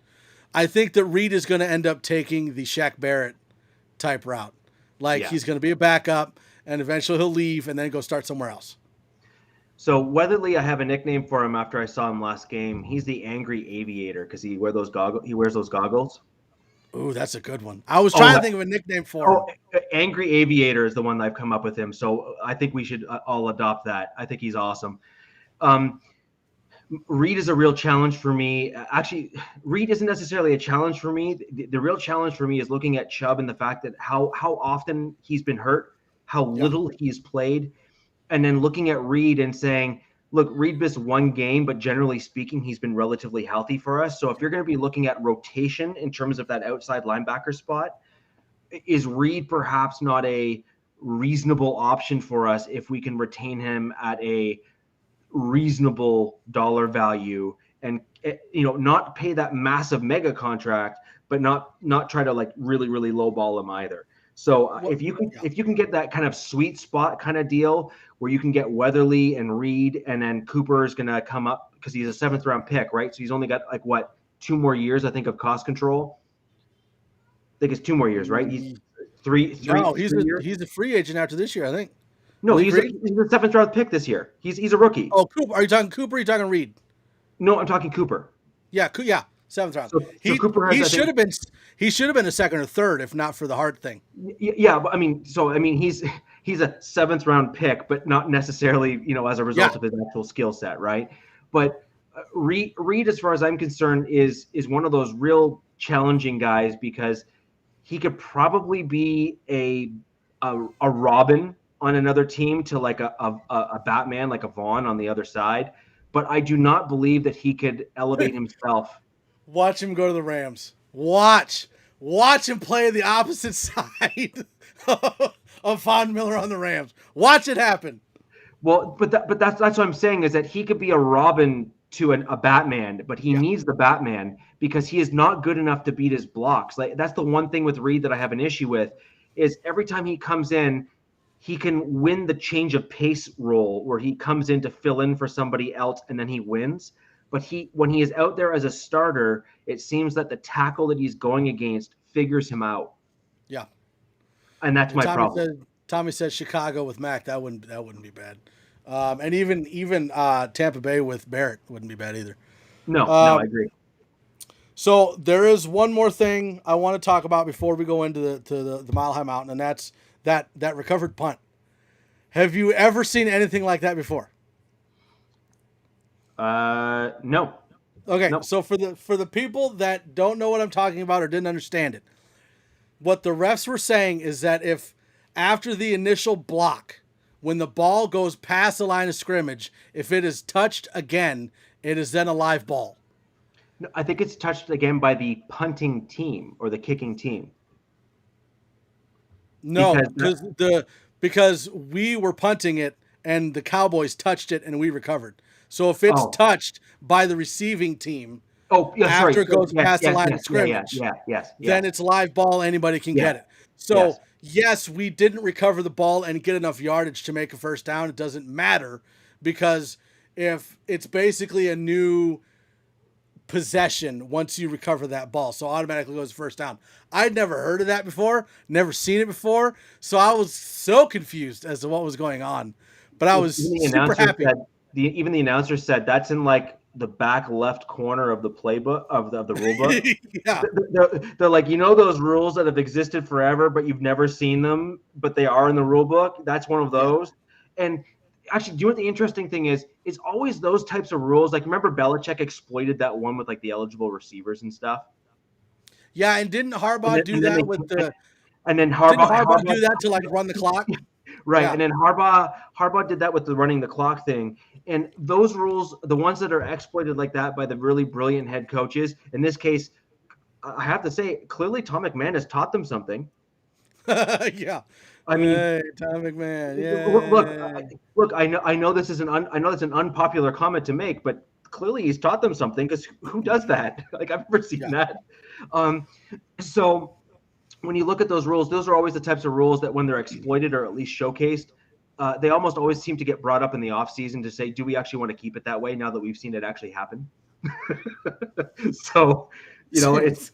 I think that Reed is going to end up taking the Shaq Barrett type route. He's going to be a backup and eventually he'll leave and then go start somewhere else. So Weatherly, I have a nickname for him after I saw him last game. He's the Angry Aviator because he wears those goggles. Ooh, that's a good one. I was trying to think of a nickname for him. Angry Aviator is the one that I've come up with him. So I think we should all adopt that. I think he's awesome. Reed is a real challenge for me. Actually, Reed isn't necessarily a challenge for me. The real challenge for me is looking at Chubb and the fact that how often he's been hurt, how little he's played, and then looking at Reed and saying, look, Reed missed one game, but generally speaking, he's been relatively healthy for us. So if you're going to be looking at rotation in terms of that outside linebacker spot, is Reed perhaps not a reasonable option for us if we can retain him at a reasonable dollar value and, not pay that massive mega contract, but not try to like really, really lowball him either. So if you can get that kind of sweet spot kind of deal where you can get Weatherly and Reed, and then Cooper is going to come up because he's a 7th round pick, right? So he's only got 2 more years, I think, of cost control. I think it's 2 more years, right? He's three. No, he's a free agent after this year, I think. No, he's a 7th round pick this year. He's a rookie. Oh, Cooper. Are you talking Cooper? Or are you talking Reed? No, I'm talking Cooper. Yeah, 7th round. So Cooper has, he should have been a 2nd or 3rd if not for the heart thing. Yeah, but he's a 7th round pick, but not necessarily as a result of his actual skill set, right? But Reed, as far as I'm concerned, is one of those real challenging guys because he could probably be a Robin on another team to like a Batman, like a Vaughn on the other side. But I do not believe that he could elevate himself. Watch him go to the Rams. Watch him play the opposite side of Von Miller on the Rams. Watch it happen. Well, but that's what I'm saying is that he could be a Robin to a Batman, but he needs the Batman because he is not good enough to beat his blocks. Like that's the one thing with Reed that I have an issue with is every time he comes in, he can win the change of pace role where he comes in to fill in for somebody else and then he wins. But when he is out there as a starter, it seems that the tackle that he's going against figures him out. Yeah. And that's my problem. Tommy says Chicago with Mac, that wouldn't be bad. And even Tampa Bay with Barrett wouldn't be bad either. No, I agree. So there is one more thing I want to talk about before we go into the Mile High Mountain, and that's that recovered punt. Have you ever seen anything like that before? No. Okay, nope. So for the people that don't know what I'm talking about or didn't understand it, what the refs were saying is that if after the initial block, when the ball goes past the line of scrimmage, if it is touched again, it is then a live ball. No, I think it's touched again by the punting team or the kicking team. No, because we were punting it and the Cowboys touched it and we recovered. So if it's touched by the receiving team after it goes past the line of scrimmage, then it's live ball. Anybody can get it. So yes, we didn't recover the ball and get enough yardage to make a first down. It doesn't matter because if it's basically a new possession once you recover that ball. So automatically goes first down. I'd never heard of that before, never seen it before. So I was so confused as to what was going on. But I was super happy. Even the announcer said that's in like the back left corner of the playbook of the rule book. Yeah. They're like, those rules that have existed forever, but you've never seen them, but they are in the rule book. That's one of those. Yeah. And actually, do you know what the interesting thing is? It's always those types of rules. Like, remember Belichick exploited that one with like the eligible receivers and stuff. Yeah, and didn't Harbaugh do that with the? And then Harbaugh do that to like run the clock. Right. Yeah. And then Harbaugh did that with the running the clock thing. And those rules, the ones that are exploited like that by the really brilliant head coaches, in this case, I have to say, clearly Tom McManus taught them something. Yeah. I mean, hey, Tom McMahon. Yeah. Look, I know this is that's an unpopular comment to make, but clearly he's taught them something, because who does that? Like, I've never seen that. So when you look at those rules, those are always the types of rules that when they're exploited or at least showcased, they almost always seem to get brought up in the offseason to say, do we actually want to keep it that way now that we've seen it actually happen? So, it's,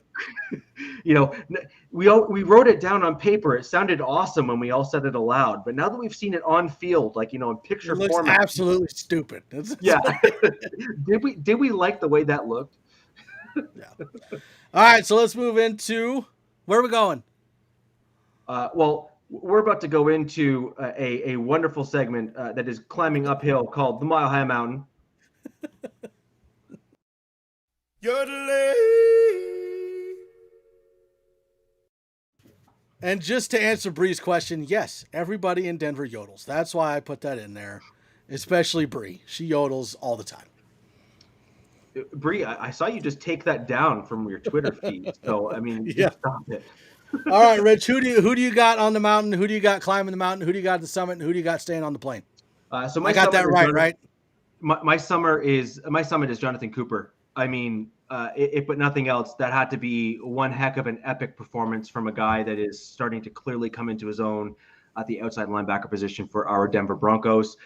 we wrote it down on paper. It sounded awesome when we all said it aloud. But now that we've seen it on field, like, in picture it looks format, absolutely stupid. Yeah. Did we like the way that looked? Yeah. All right, so let's move into, where are we going? Well, we're about to go into a wonderful segment that is climbing uphill called the Mile High Mountain. And just to answer Bree's question, yes, everybody in Denver yodels. That's why I put that in there, especially Bree. She yodels all the time. Bree, I saw you just take that down from your Twitter feed. So, I mean, yeah. Stop it. All right, Rich, who do you got on the mountain? Who do you got climbing the mountain? Who do you got at the summit? And who do you got staying on the plane? So I got that right? My summit is Jonathan Cooper. I mean, if but nothing else, that had to be one heck of an epic performance from a guy that is starting to clearly come into his own at the outside linebacker position for our Denver Broncos.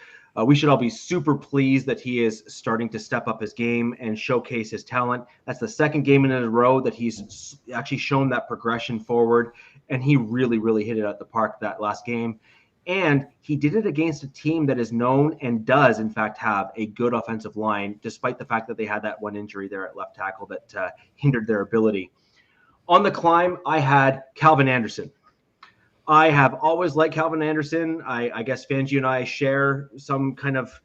We should all be super pleased that he is starting to step up his game and showcase his talent. That's the second game in a row that he's actually shown that progression forward, and he really, really hit it at the park that last game. And he did it against a team that is known and does, in fact, have a good offensive line, despite the fact that they had that one injury there at left tackle that hindered their ability. On the climb, I had Calvin Anderson. I have always liked Calvin Anderson. I guess Fangie and I share some kind of,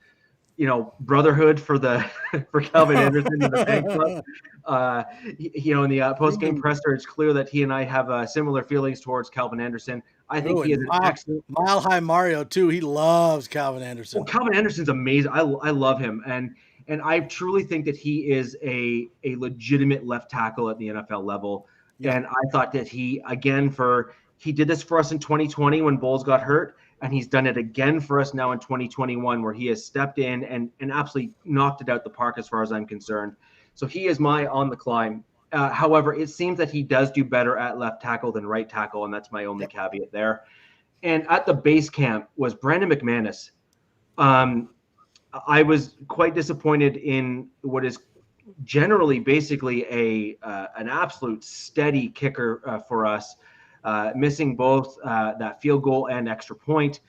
brotherhood for Calvin Anderson in the fan club. In the post-game presser, it's clear that he and I have similar feelings towards Calvin Anderson. I think he is an excellent. Mile High Mario too. He loves Calvin Anderson. Well, Calvin Anderson's amazing. I love him, and I truly think that he is a legitimate left tackle at the NFL level. Yeah. And I thought that he did this for us in 2020 when Bowles got hurt, and he's done it again for us now in 2021, where he has stepped in and absolutely knocked it out the park as far as I'm concerned. So he is my on the climb. However, it seems that he does do better at left tackle than right tackle, and that's my only caveat there. And at the base camp was Brandon McManus. I was quite disappointed in what is generally basically an absolute steady kicker for us. Missing both that field goal and extra point.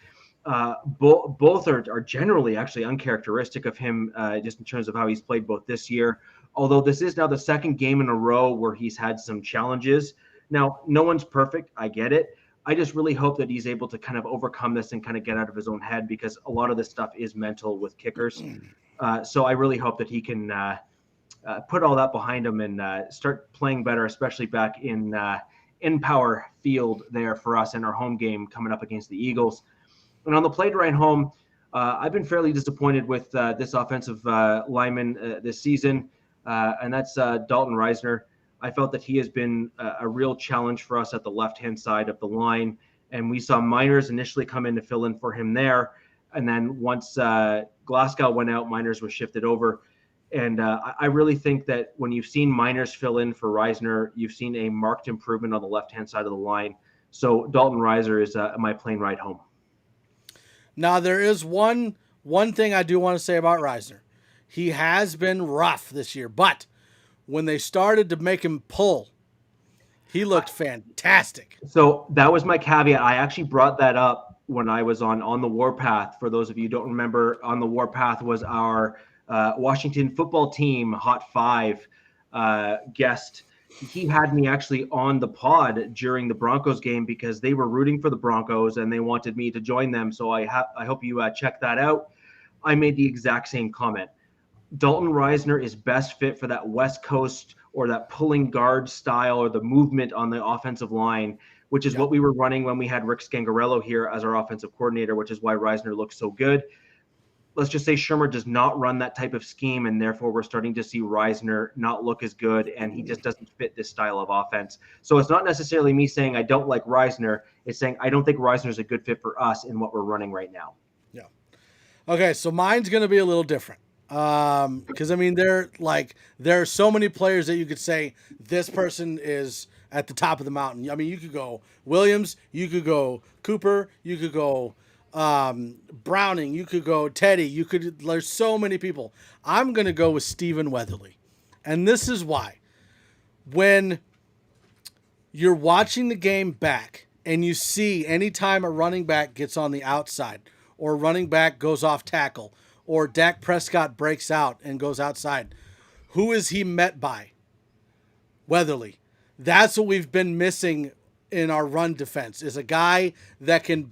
Both are generally actually uncharacteristic of him, just in terms of how he's played both this year. Although this is now the second game in a row where he's had some challenges. Now, no one's perfect. I get it. I just really hope that he's able to kind of overcome this and kind of get out of his own head, because a lot of this stuff is mental with kickers. So I really hope that he can put all that behind him and start playing better, especially back in Power Field there for us in our home game coming up against the Eagles. And on the plane ride home, I've been fairly disappointed with this offensive lineman this season, and that's Dalton Reisner. I felt that he has been a real challenge for us at the left-hand side of the line, and we saw Miners initially come in to fill in for him there, and then once Glasgow went out, Miners was shifted over. And I really think that when you've seen Miners fill in for Reisner, you've seen a marked improvement on the left-hand side of the line. So Dalton Reisner is my plane ride home. Now, there is one thing I do want to say about Reisner. He has been rough this year, but when they started to make him pull, he looked fantastic. So that was my caveat. I actually brought that up when I was on the Warpath. For those of you who don't remember, On the Warpath was our Washington football team Hot 5 guest. He had me actually on the pod during the Broncos game because they were rooting for the Broncos and they wanted me to join them. So I hope you check that out. I made the exact same comment. Dalton Risner is best fit for that West Coast or that pulling guard style or the movement on the offensive line, which is what we were running when we had Rick Scangarello here as our offensive coordinator, which is why Risner looks so good. Let's just say Shurmur does not run that type of scheme, and therefore we're starting to see Risner not look as good, and he just doesn't fit this style of offense. So it's not necessarily me saying I don't like Risner. It's saying I don't think Risner is a good fit for us in what we're running right now. Yeah. Okay, so mine's going to be a little different. Because I mean, there are so many players that you could say this person is at the top of the mountain. I mean, you could go Williams, you could go Cooper, you could go Browning, you could go Teddy, there's so many people. I'm gonna go with Stephen Weatherly, and this is why. When you're watching the game back and you see anytime a running back gets on the outside or running back goes off tackle, or Dak Prescott breaks out and goes outside, who is he met by? Weatherly. That's what we've been missing in our run defense, is a guy that can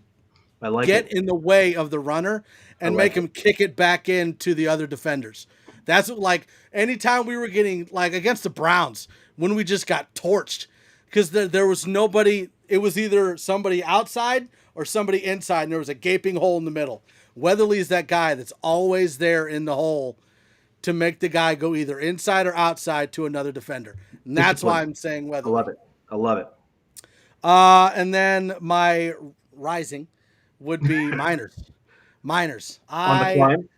get in the way of the runner and make him kick it back into the other defenders. That's what, like, anytime we were getting, like, against the Browns, when we just got torched, because there was nobody, it was either somebody outside or somebody inside, and there was a gaping hole in the middle. Weatherly is that guy that's always there in the hole to make the guy go either inside or outside to another defender. And that's why I'm saying Weatherly. I love it. And then my rising would be Miners. On the climb?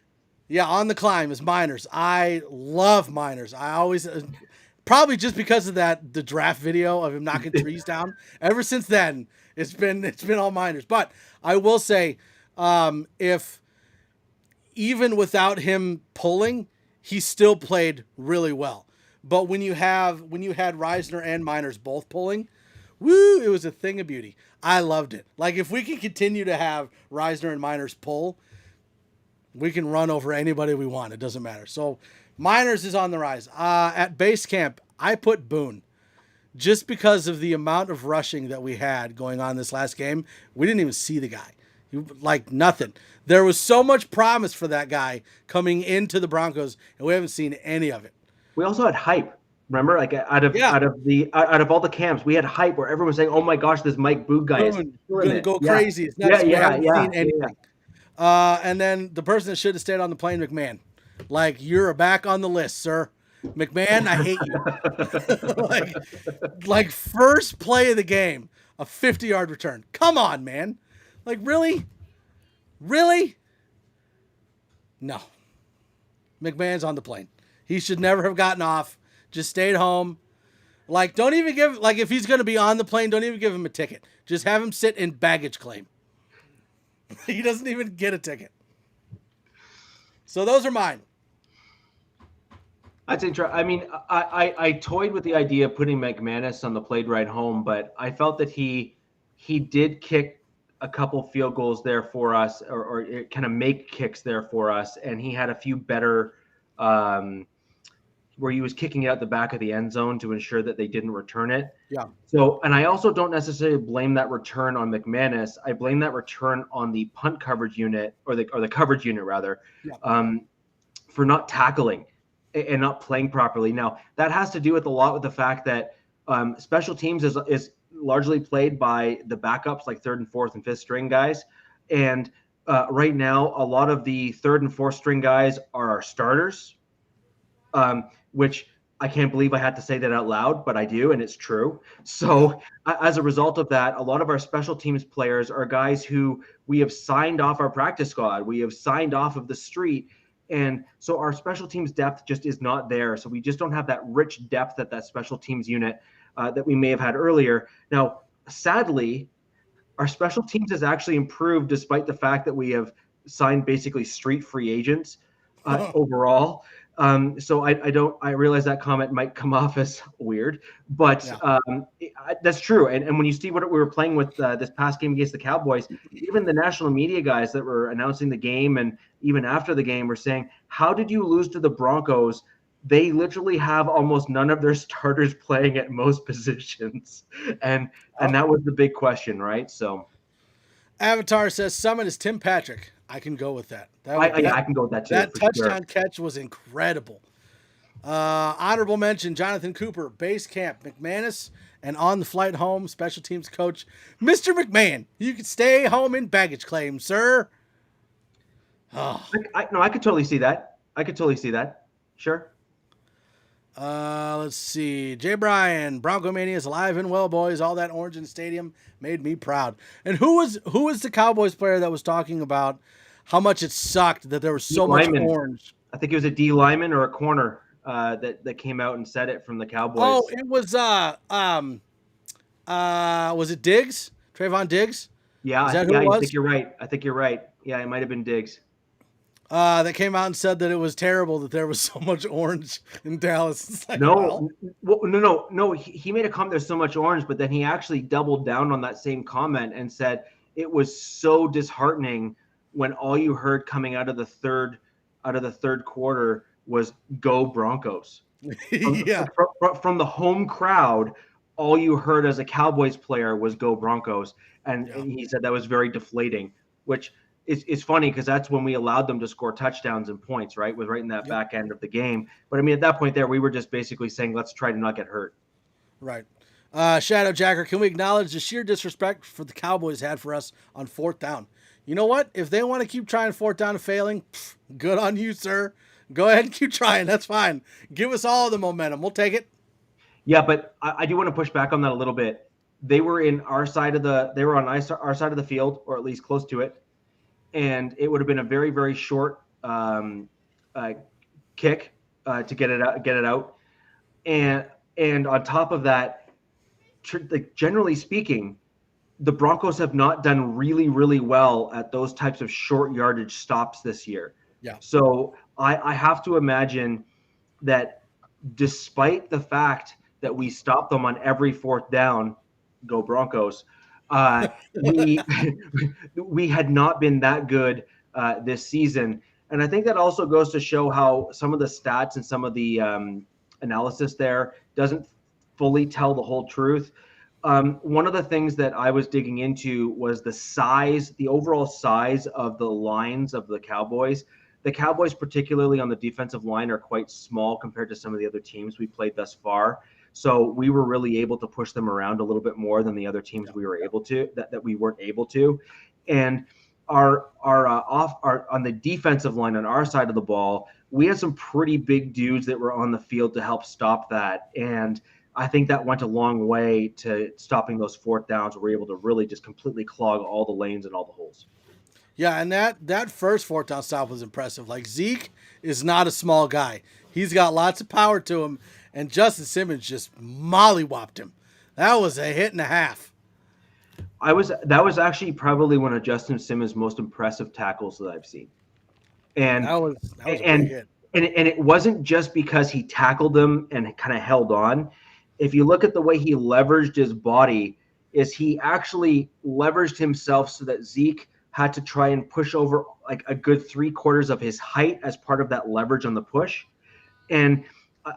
Yeah, on the climb is Miners. I love Miners. I always, probably just because of the draft video of him knocking trees down. Ever since then, it's been all Miners. But I will say, if even without him pulling, he still played really well. But when you had Risner and Miners both pulling, woo, it was a thing of beauty. I loved it. Like, if we can continue to have Risner and Miners pull, we can run over anybody we want. It doesn't matter. So Miners is on the rise. At base camp, I put Boone. Just because of the amount of rushing that we had going on this last game, we didn't even see the guy. Like, nothing. There was so much promise for that guy coming into the Broncos, and we haven't seen any of it. We also had hype. Remember, like out of all the camps, we had hype where everyone was saying, "Oh my gosh, this Mike Boone guy is going to go crazy." It's nuts. We haven't seen anything. And then the person that should have stayed on the plane, McMahon. Like, you're back on the list, sir. McMahon, I hate you. like first play of the game, a 50-yard return. Come on, man. Like, really? Really? No. McMahon's on the plane. He should never have gotten off. Just stayed home. Like, don't even give, like, if he's going to be on the plane, don't even give him a ticket. Just have him sit in baggage claim. He doesn't even get a ticket. So those are mine. That's interesting. I mean, I toyed with the idea of putting McManus on the plane ride home, but I felt that he did kick a couple field goals there for us, or kind of make kicks there for us, and he had a few better where he was kicking it out the back of the end zone to ensure that they didn't return it. Yeah. So, and I also don't necessarily blame that return on McManus. I blame that return on the punt coverage unit, or the coverage unit rather, for not tackling and not playing properly. Now, that has to do with the fact that special teams is largely played by the backups, like third and fourth and fifth string guys. And right now, a lot of the third and fourth string guys are our starters, which I can't believe I had to say that out loud, but I do, and it's true. So as a result of that, a lot of our special teams players are guys who we have signed off our practice squad. We have signed off of the street. And so our special teams depth just is not there. So we just don't have that rich depth at that special teams unit that we may have had earlier. Now, sadly, our special teams has actually improved despite the fact that we have signed basically street free agents overall. So I realize that comment might come off as weird, but that's true. And when you see what we were playing with this past game against the Cowboys, even the national media guys that were announcing the game and even after the game were saying, how did you lose to the Broncos? They literally have almost none of their starters playing at most positions. And that was the big question, right? So Avatar says Summit is Tim Patrick. I can go with that. I can go with that too. That touchdown catch was incredible. Honorable mention, Jonathan Cooper, base camp, McManus, and on the flight home, special teams coach, Mr. McMahon. You can stay home in baggage claim, sir. Oh. I could totally see that. Sure. Let's see. Jay Bryan, Bronco Mania is alive and well, boys. All that orange in the stadium made me proud. And who was the Cowboys player that was talking about how much it sucked that there was so much orange? I think it was a D lineman or a corner that came out and said it from the Cowboys. Oh, it was was it Diggs? Trayvon Diggs? Yeah, is that who it was? I think you're right. Yeah, it might have been Diggs. That came out and said that it was terrible that there was so much orange in Dallas. Like, no. He made a comment there's so much orange, but then he actually doubled down on that same comment and said it was so disheartening when all you heard coming out of the third quarter was "Go Broncos." From the home crowd, all you heard as a Cowboys player was "Go Broncos," and he said that was very deflating, which. It's funny because that's when we allowed them to score touchdowns and points, right? Was right in that back end of the game. But I mean, at that point there, we were just basically saying, let's try to not get hurt. Right. Shadow Jacker, can we acknowledge the sheer disrespect for the Cowboys had for us on 4th down? You know what? If they want to keep trying 4th down and failing, good on you, sir. Go ahead and keep trying. That's fine. Give us all the momentum. We'll take it. Yeah, but I do want to push back on that a little bit. They were on our side of the field, or at least close to it. And it would have been a very, very short kick to get it out. And on top of that, generally speaking, the Broncos have not done really, really well at those types of short yardage stops this year. Yeah. So I have to imagine that despite the fact that we stopped them on every 4th down, go Broncos, we had not been that good this season. And I think that also goes to show how some of the stats and some of the analysis there doesn't fully tell the whole truth. One of the things that I was digging into was the overall size of the lines of the Cowboys. The Cowboys, particularly on the defensive line, are quite small compared to some of the other teams we played thus far. So we were really able to push them around a little bit more than the other teams we were able to, that we weren't able to. And our on the defensive line on our side of the ball, we had some pretty big dudes that were on the field to help stop that. And I think that went a long way to stopping those 4th downs. We were able to really just completely clog all the lanes and all the holes. Yeah, and that first 4th down stop was impressive. Like, Zeke is not a small guy. He's got lots of power to him. And Justin Simmons just mollywopped him. That was a hit and a half. That was actually probably one of Justin Simmons' most impressive tackles that I've seen. And that was a big hit. And it wasn't just because he tackled them and kind of held on. If you look at the way he leveraged his body, is he actually leveraged himself so that Zeke had to try and push over like a good 3/4 of his height as part of that leverage on the push. And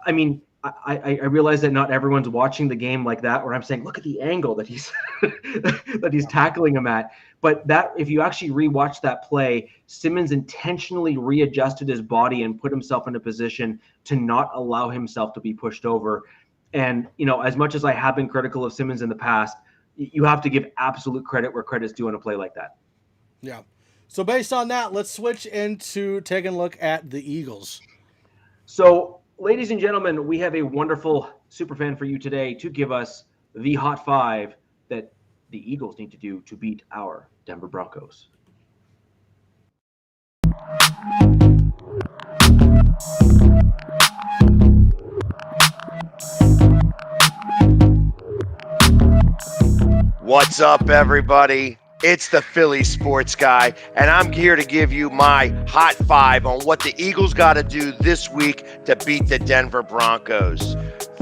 I mean, I realize that not everyone's watching the game like that, where I'm saying, look at the angle that he's that he's tackling him at. But that, if you actually rewatch that play, Simmons intentionally readjusted his body and put himself in a position to not allow himself to be pushed over. And, you know, as much as I have been critical of Simmons in the past, you have to give absolute credit where credit's due on a play like that. Yeah. So based on that, let's switch into taking a look at the Eagles. So, ladies and gentlemen, we have a wonderful superfan for you today to give us the hot 5 that the Eagles need to do to beat our Denver Broncos. What's up, everybody? It's the Philly sports guy, and I'm here to give you my hot five on what the Eagles got to do this week to beat the Denver Broncos.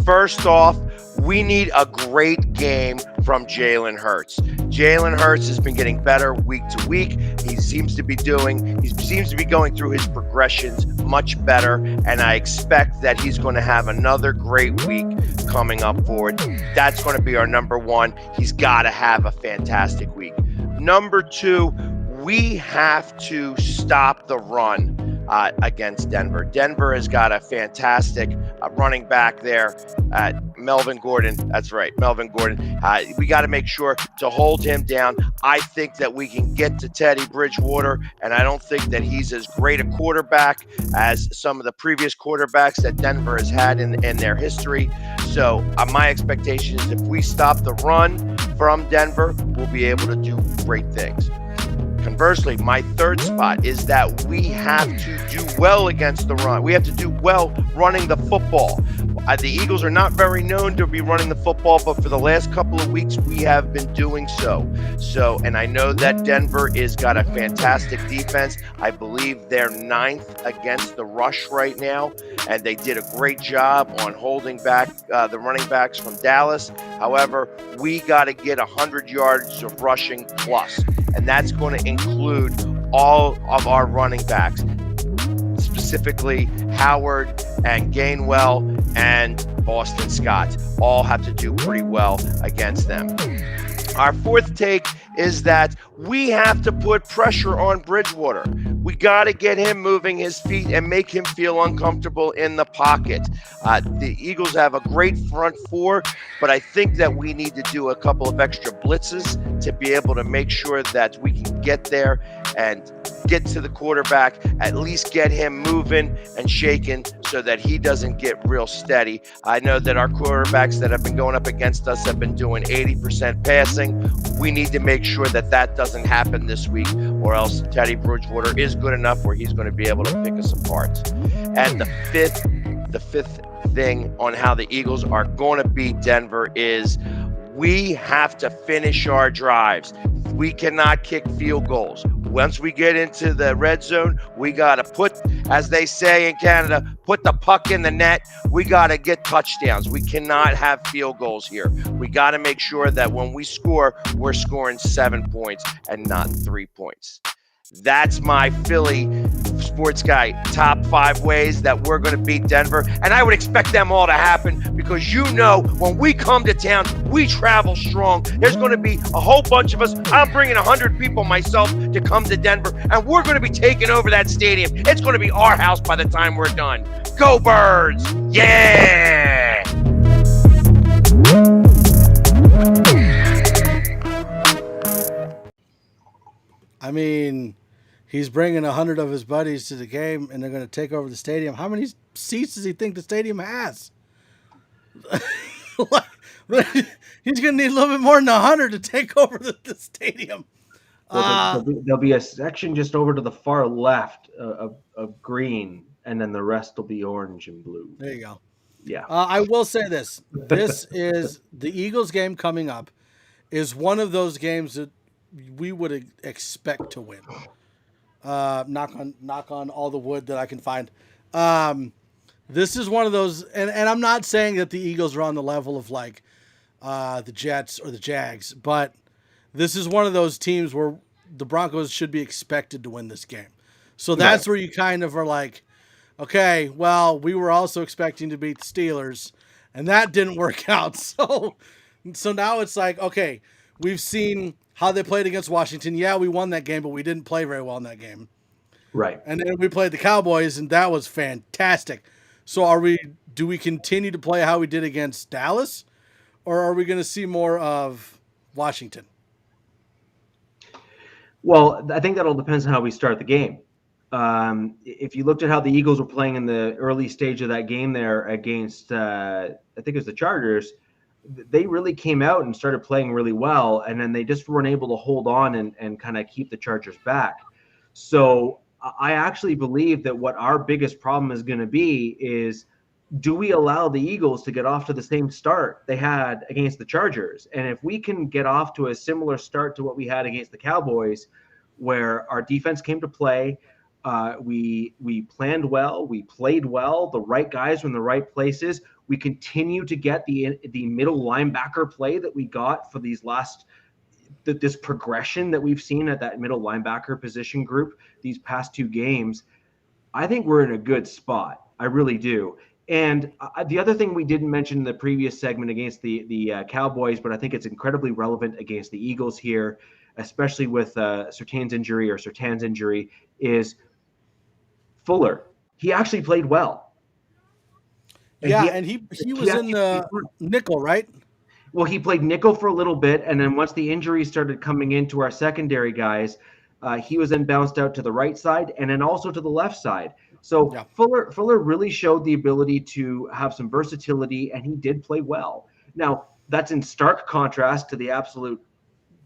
First off, we need a great game from Jalen Hurts. Jalen Hurts has been getting better week to week. He seems to be going through his progressions much better, and I expect that he's going to have another great week coming up forward. That's going to be our number one. He's got to have a fantastic week. Number two, we have to stop the run against Denver. Denver has got a fantastic running back there, Melvin Gordon. That's right, Melvin Gordon. We got to make sure to hold him down. I think that we can get to Teddy Bridgewater, and I don't think that he's as great a quarterback as some of the previous quarterbacks that Denver has had in their history. So my expectation is if we stop the run from Denver, we'll be able to do great things. Conversely, my third spot is that we have to do well against the run. We have to do well running the football. The Eagles are not very known to be running the football, but for the last couple of weeks, we have been doing so. And I know that Denver has got a fantastic defense. I believe they're 9th against the rush right now, and they did a great job on holding back the running backs from Dallas. However, we got to get 100 yards of rushing plus, and that's going to include all of our running backs, specifically Howard and Gainwell and Boston Scott. All have to do pretty well against them. Our fourth take is that we have to put pressure on Bridgewater. We got to get him moving his feet and make him feel uncomfortable in the pocket. The Eagles have a great front four, but I think that we need to do a couple of extra blitzes to be able to make sure that we can get there and get to the quarterback, at least get him moving and shaking so that he doesn't get real steady. I know that our quarterbacks that have been going up against us have been doing 80% passing. We need to make sure that that doesn't happen this week, or else Teddy Bridgewater is good enough where he's going to be able to pick us apart. And the fifth thing on how the Eagles are going to beat Denver is we have to finish our drives. We cannot kick field goals. Once we get into the red zone, we got to put, as they say in Canada, put the puck in the net. We got to get touchdowns. We cannot have field goals here. We got to make sure that when we score, we're scoring 7 points and not 3 points. That's my Philly sports guy top 5 ways that we're going to beat Denver. And I would expect them all to happen because, you know, when we come to town, we travel strong. There's going to be a whole bunch of us. I'm bringing 100 people myself to come to Denver, and we're going to be taking over that stadium. It's going to be our house by the time we're done. Go Birds! Yeah! I mean, he's bringing 100 of his buddies to the game, and they're going to take over the stadium. How many seats does he think the stadium has? He's going to need a little bit more than 100 to take over the stadium. Well, there'll be a section just over to the far left of green, and then the rest will be orange and blue. There you go. Yeah. I will say this. This is the Eagles game coming up is one of those games that we would expect to win. Knock on all the wood that I can find. This is one of those, and I'm not saying that the Eagles are on the level of like the Jets or the Jags, but this is one of those teams where the Broncos should be expected to win this game. So that's where you kind of are like, okay, well, we were also expecting to beat the Steelers, and that didn't work out. So now it's like, okay, we've seen how they played against Washington. Yeah, we won that game, but we didn't play very well in that game. Right. And then we played the Cowboys, and that was fantastic. So do we continue to play how we did against Dallas, or are we going to see more of Washington? Well, I think that all depends on how we start the game. If you looked at how the Eagles were playing in the early stage of that game there against, I think it was the Chargers, they really came out and started playing really well, and then they just weren't able to hold on and kind of keep the Chargers back. So I actually believe that what our biggest problem is going to be is do we allow the Eagles to get off to the same start they had against the Chargers? And if we can get off to a similar start to what we had against the Cowboys, where our defense came to play, we planned well, we played well, the right guys were in the right places. We continue to get the middle linebacker play that we got for this progression that we've seen at that middle linebacker position group these past 2 games. I think we're in a good spot. I really do. And the other thing we didn't mention in the previous segment against the Cowboys, but I think it's incredibly relevant against the Eagles here, especially with Surtain's injury, is Fuller. He actually played well. And he was in the nickel, right? Well, he played nickel for a little bit, and then once the injuries started coming into our secondary guys, he was then bounced out to the right side and then also to the left side. So yeah. Fuller really showed the ability to have some versatility, and he did play well. Now, that's in stark contrast to the absolute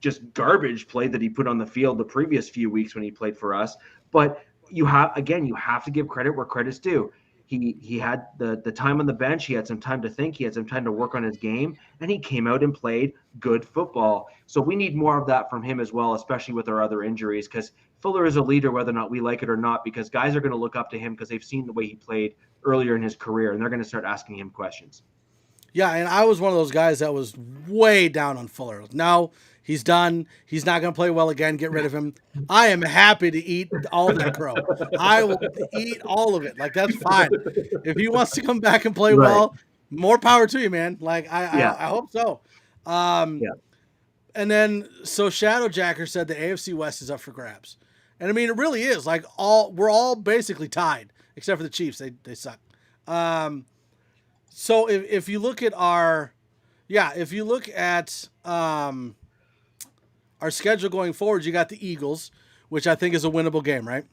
just garbage play that he put on the field the previous few weeks when he played for us. But you have to give credit where credit's due. He had the time on the bench. He had some time to think. He had some time to work on his game, and he came out and played good football. So we need more of that from him as well, especially with our other injuries, because Fuller is a leader, whether or not we like it or not, because guys are going to look up to him because they've seen the way he played earlier in his career, and they're going to start asking him questions. Yeah, and I was one of those guys that was way down on Fuller. No, he's done. He's not going to play well again. Get rid of him. I am happy to eat all that crow. I will eat all of it. Like, that's fine. If he wants to come back and play well, more power to you, man. Like, I hope so. And then, so Shadowjacker said the AFC West is up for grabs. And, I mean, it really is. Like, we're all basically tied, except for the Chiefs. They suck. So if you look at our schedule going forward, you got the Eagles, which I think is a winnable game, right?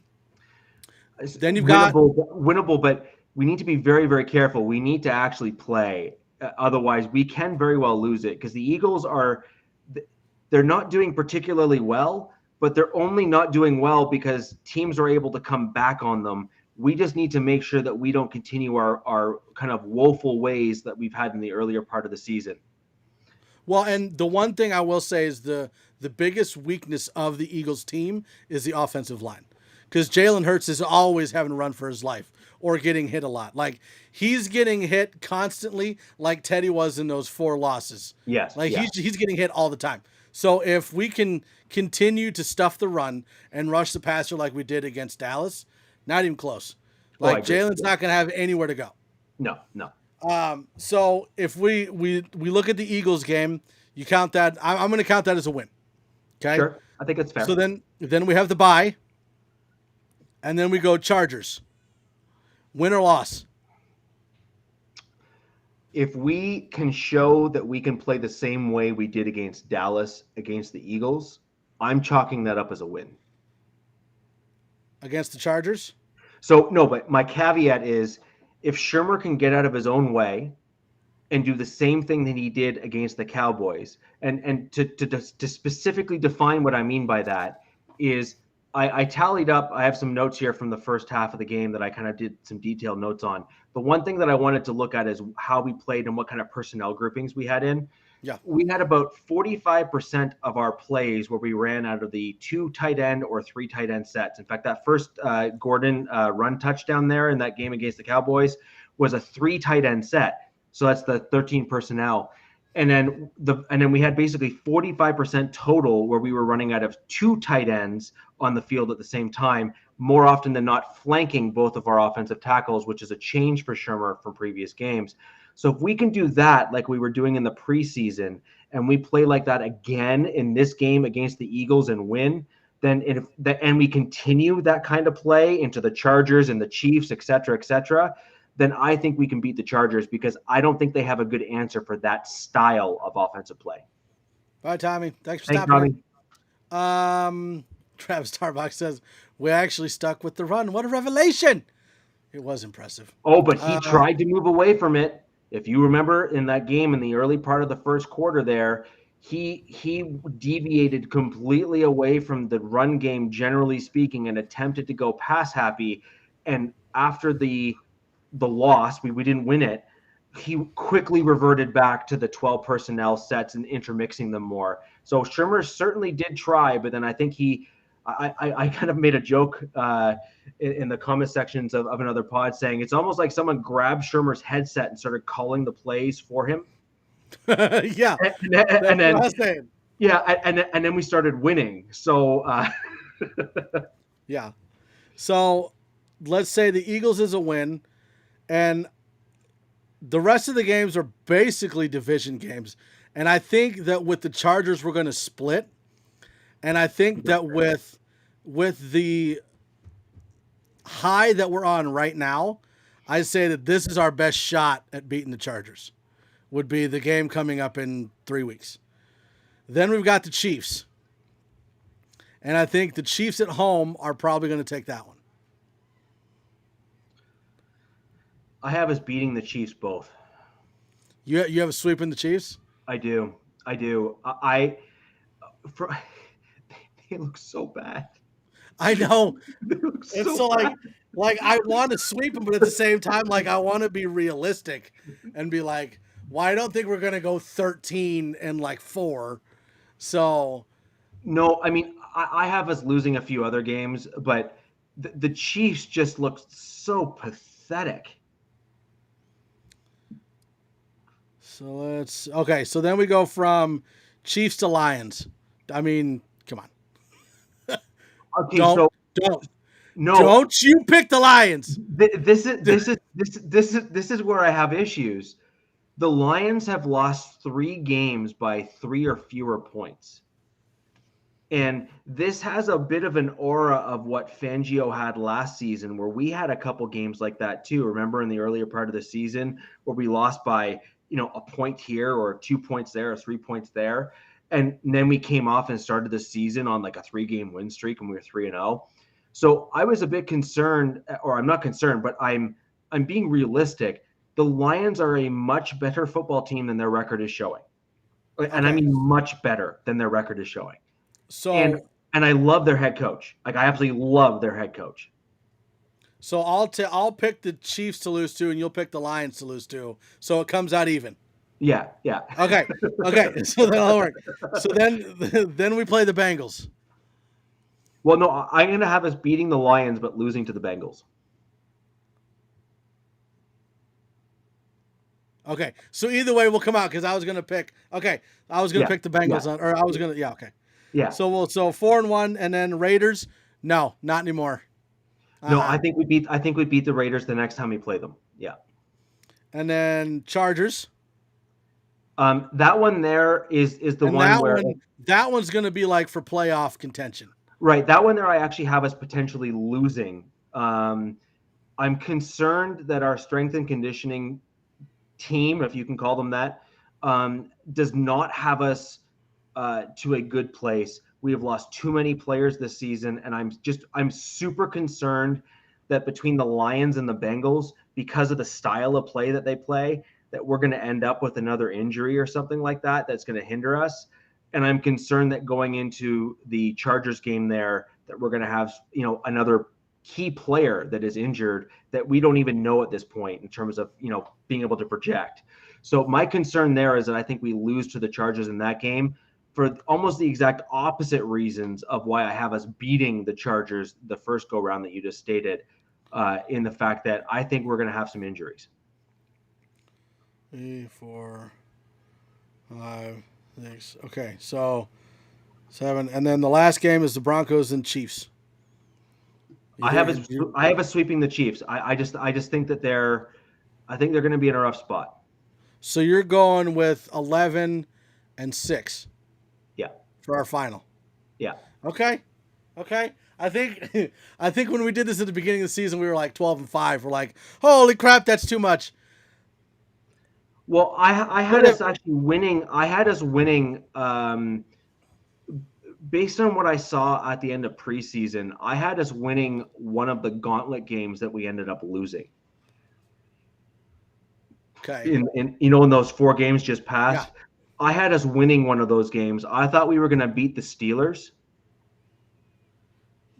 Then you've got winnable, but we need to be very, very careful. We need to actually play. Otherwise, we can very well lose it, because the Eagles they're not doing particularly well, but they're only not doing well because teams are able to come back on them. We just need to make sure that we don't continue our kind of woeful ways that we've had in the earlier part of the season. Well, and the one thing I will say is the biggest weakness of the Eagles team is the offensive line, because Jalen Hurts is always having to run for his life or getting hit a lot. Like, he's getting hit constantly, like Teddy was in those 4 losses. Yes. Like, he's getting hit all the time. So if we can continue to stuff the run and rush the passer like we did against Dallas, not even close. Like, Jalen's not going to have anywhere to go. No. So if we look at the Eagles game, you count that. I'm going to count that as a win. Okay. Sure. I think that's fair. So then we have the bye, and then we go Chargers. Win or loss? If we can show that we can play the same way we did against Dallas, against the Eagles, I'm chalking that up as a win. Against the Chargers? So, no, but my caveat is, if Shurmur can get out of his own way and do the same thing that he did against the Cowboys, and to specifically define what I mean by that is, I tallied up, I have some notes here from the first half of the game that I kind of did some detailed notes on. The one thing that I wanted to look at is how we played and what kind of personnel groupings we had in. Yeah. We had about 45% of our plays where we ran out of the 2 tight end or 3 tight end sets. In fact, that first Gordon run touchdown there in that game against the Cowboys was a 3 tight end set. So that's the 13 personnel. And then we had basically 45% total where we were running out of 2 tight ends on the field at the same time, more often than not flanking both of our offensive tackles, which is a change for Shurmur from previous games. So if we can do that like we were doing in the preseason, and we play like that again in this game against the Eagles and win, then and we continue that kind of play into the Chargers and the Chiefs, et cetera, then I think we can beat the Chargers, because I don't think they have a good answer for that style of offensive play. All right, Tommy. Thanks for stopping. Tommy. Travis Starbuck says, we actually stuck with the run. What a revelation. It was impressive. Oh, but he tried to move away from it. If you remember in that game in the early part of the first quarter there, he deviated completely away from the run game, generally speaking, and attempted to go pass happy. And after the the loss, we didn't win it, he quickly reverted back to the 12 personnel sets and intermixing them more. So Shurmur certainly did try, but then I think I kind of made a joke in the comment sections of another pod saying it's almost like someone grabbed Shurmur's headset and started calling the plays for him. Yeah. And then, what I was saying. yeah, and then we started winning. So yeah. So let's say the Eagles is a win, and the rest of the games are basically division games. And I think that with the Chargers, we're going to split. And I think that with the high that we're on right now, I say that this is our best shot at beating the Chargers. Would be the game coming up in 3 weeks. Then we've got the Chiefs. And I think the Chiefs at home are probably going to take that one. I have us beating the Chiefs both. You have a sweep in the Chiefs? I do. They look so bad. I know. They look It's so bad. like I want to sweep them, but at the same time, like I want to be realistic and be like, well, I don't think we're gonna go 13-4. So No, I mean I have us losing a few other games, but the Chiefs just look so pathetic. So so then we go from Chiefs to Lions. I mean, come on. Okay, Don't you pick the Lions. This is where I have issues. The Lions have lost 3 games by 3 or fewer points. And this has a bit of an aura of what Fangio had last season, where we had a couple games like that too. Remember in the earlier part of the season where we lost by, a point here or 2 points there or 3 points there. And then we came off and started the season on like a 3-game win streak and we were 3-0. So I was a bit concerned, or I'm not concerned, but I'm being realistic. The Lions are a much better football team than their record is showing. And I mean much better than their record is showing. So and I love their head coach. Like I absolutely love their head coach. So I'll pick the Chiefs to lose to, and you'll pick the Lions to lose to. So it comes out even. Yeah. Okay. So that'll work. So then we play the Bengals. Well, no, I'm going to have us beating the Lions but losing to the Bengals. Okay. So either way, we'll come out because I was going to pick. Okay, I was going to pick the Bengals or I was going to. Yeah. Okay. Yeah. So 4-1, and then Raiders. No, not anymore. No, I think we beat the Raiders the next time we play them. Yeah. And then Chargers. That one there is the one where that one's going to be like for playoff contention. Right. That one there I actually have us potentially losing. I'm concerned that our strength and conditioning team, if you can call them that, does not have us to a good place. We have lost too many players this season, and I'm super concerned that between the Lions and the Bengals, because of the style of play that they play, that we're going to end up with another injury or something like that that's going to hinder us. And I'm concerned that going into the Chargers game there, that we're going to have, another key player that is injured that we don't even know at this point in terms of, being able to project. So my concern there is that I think we lose to the Chargers in that game for almost the exact opposite reasons of why I have us beating the Chargers the first go round that you just stated, in the fact that I think we're going to have some injuries. 3, 4, 5, 6. Okay, so 7, and then the last game is the Broncos and Chiefs. I have us sweeping the Chiefs. I just think that they're going to be in a rough spot. So you're going with 11-6. Yeah. For our final. Yeah. Okay. I think when we did this at the beginning of the season, we were like 12-5. We're like, holy crap, that's too much. Well, I had us actually winning. I had us winning based on what I saw at the end of preseason. I had us winning one of the gauntlet games that we ended up losing. Okay. In those 4 games just passed, yeah. I had us winning one of those games. I thought we were going to beat the Steelers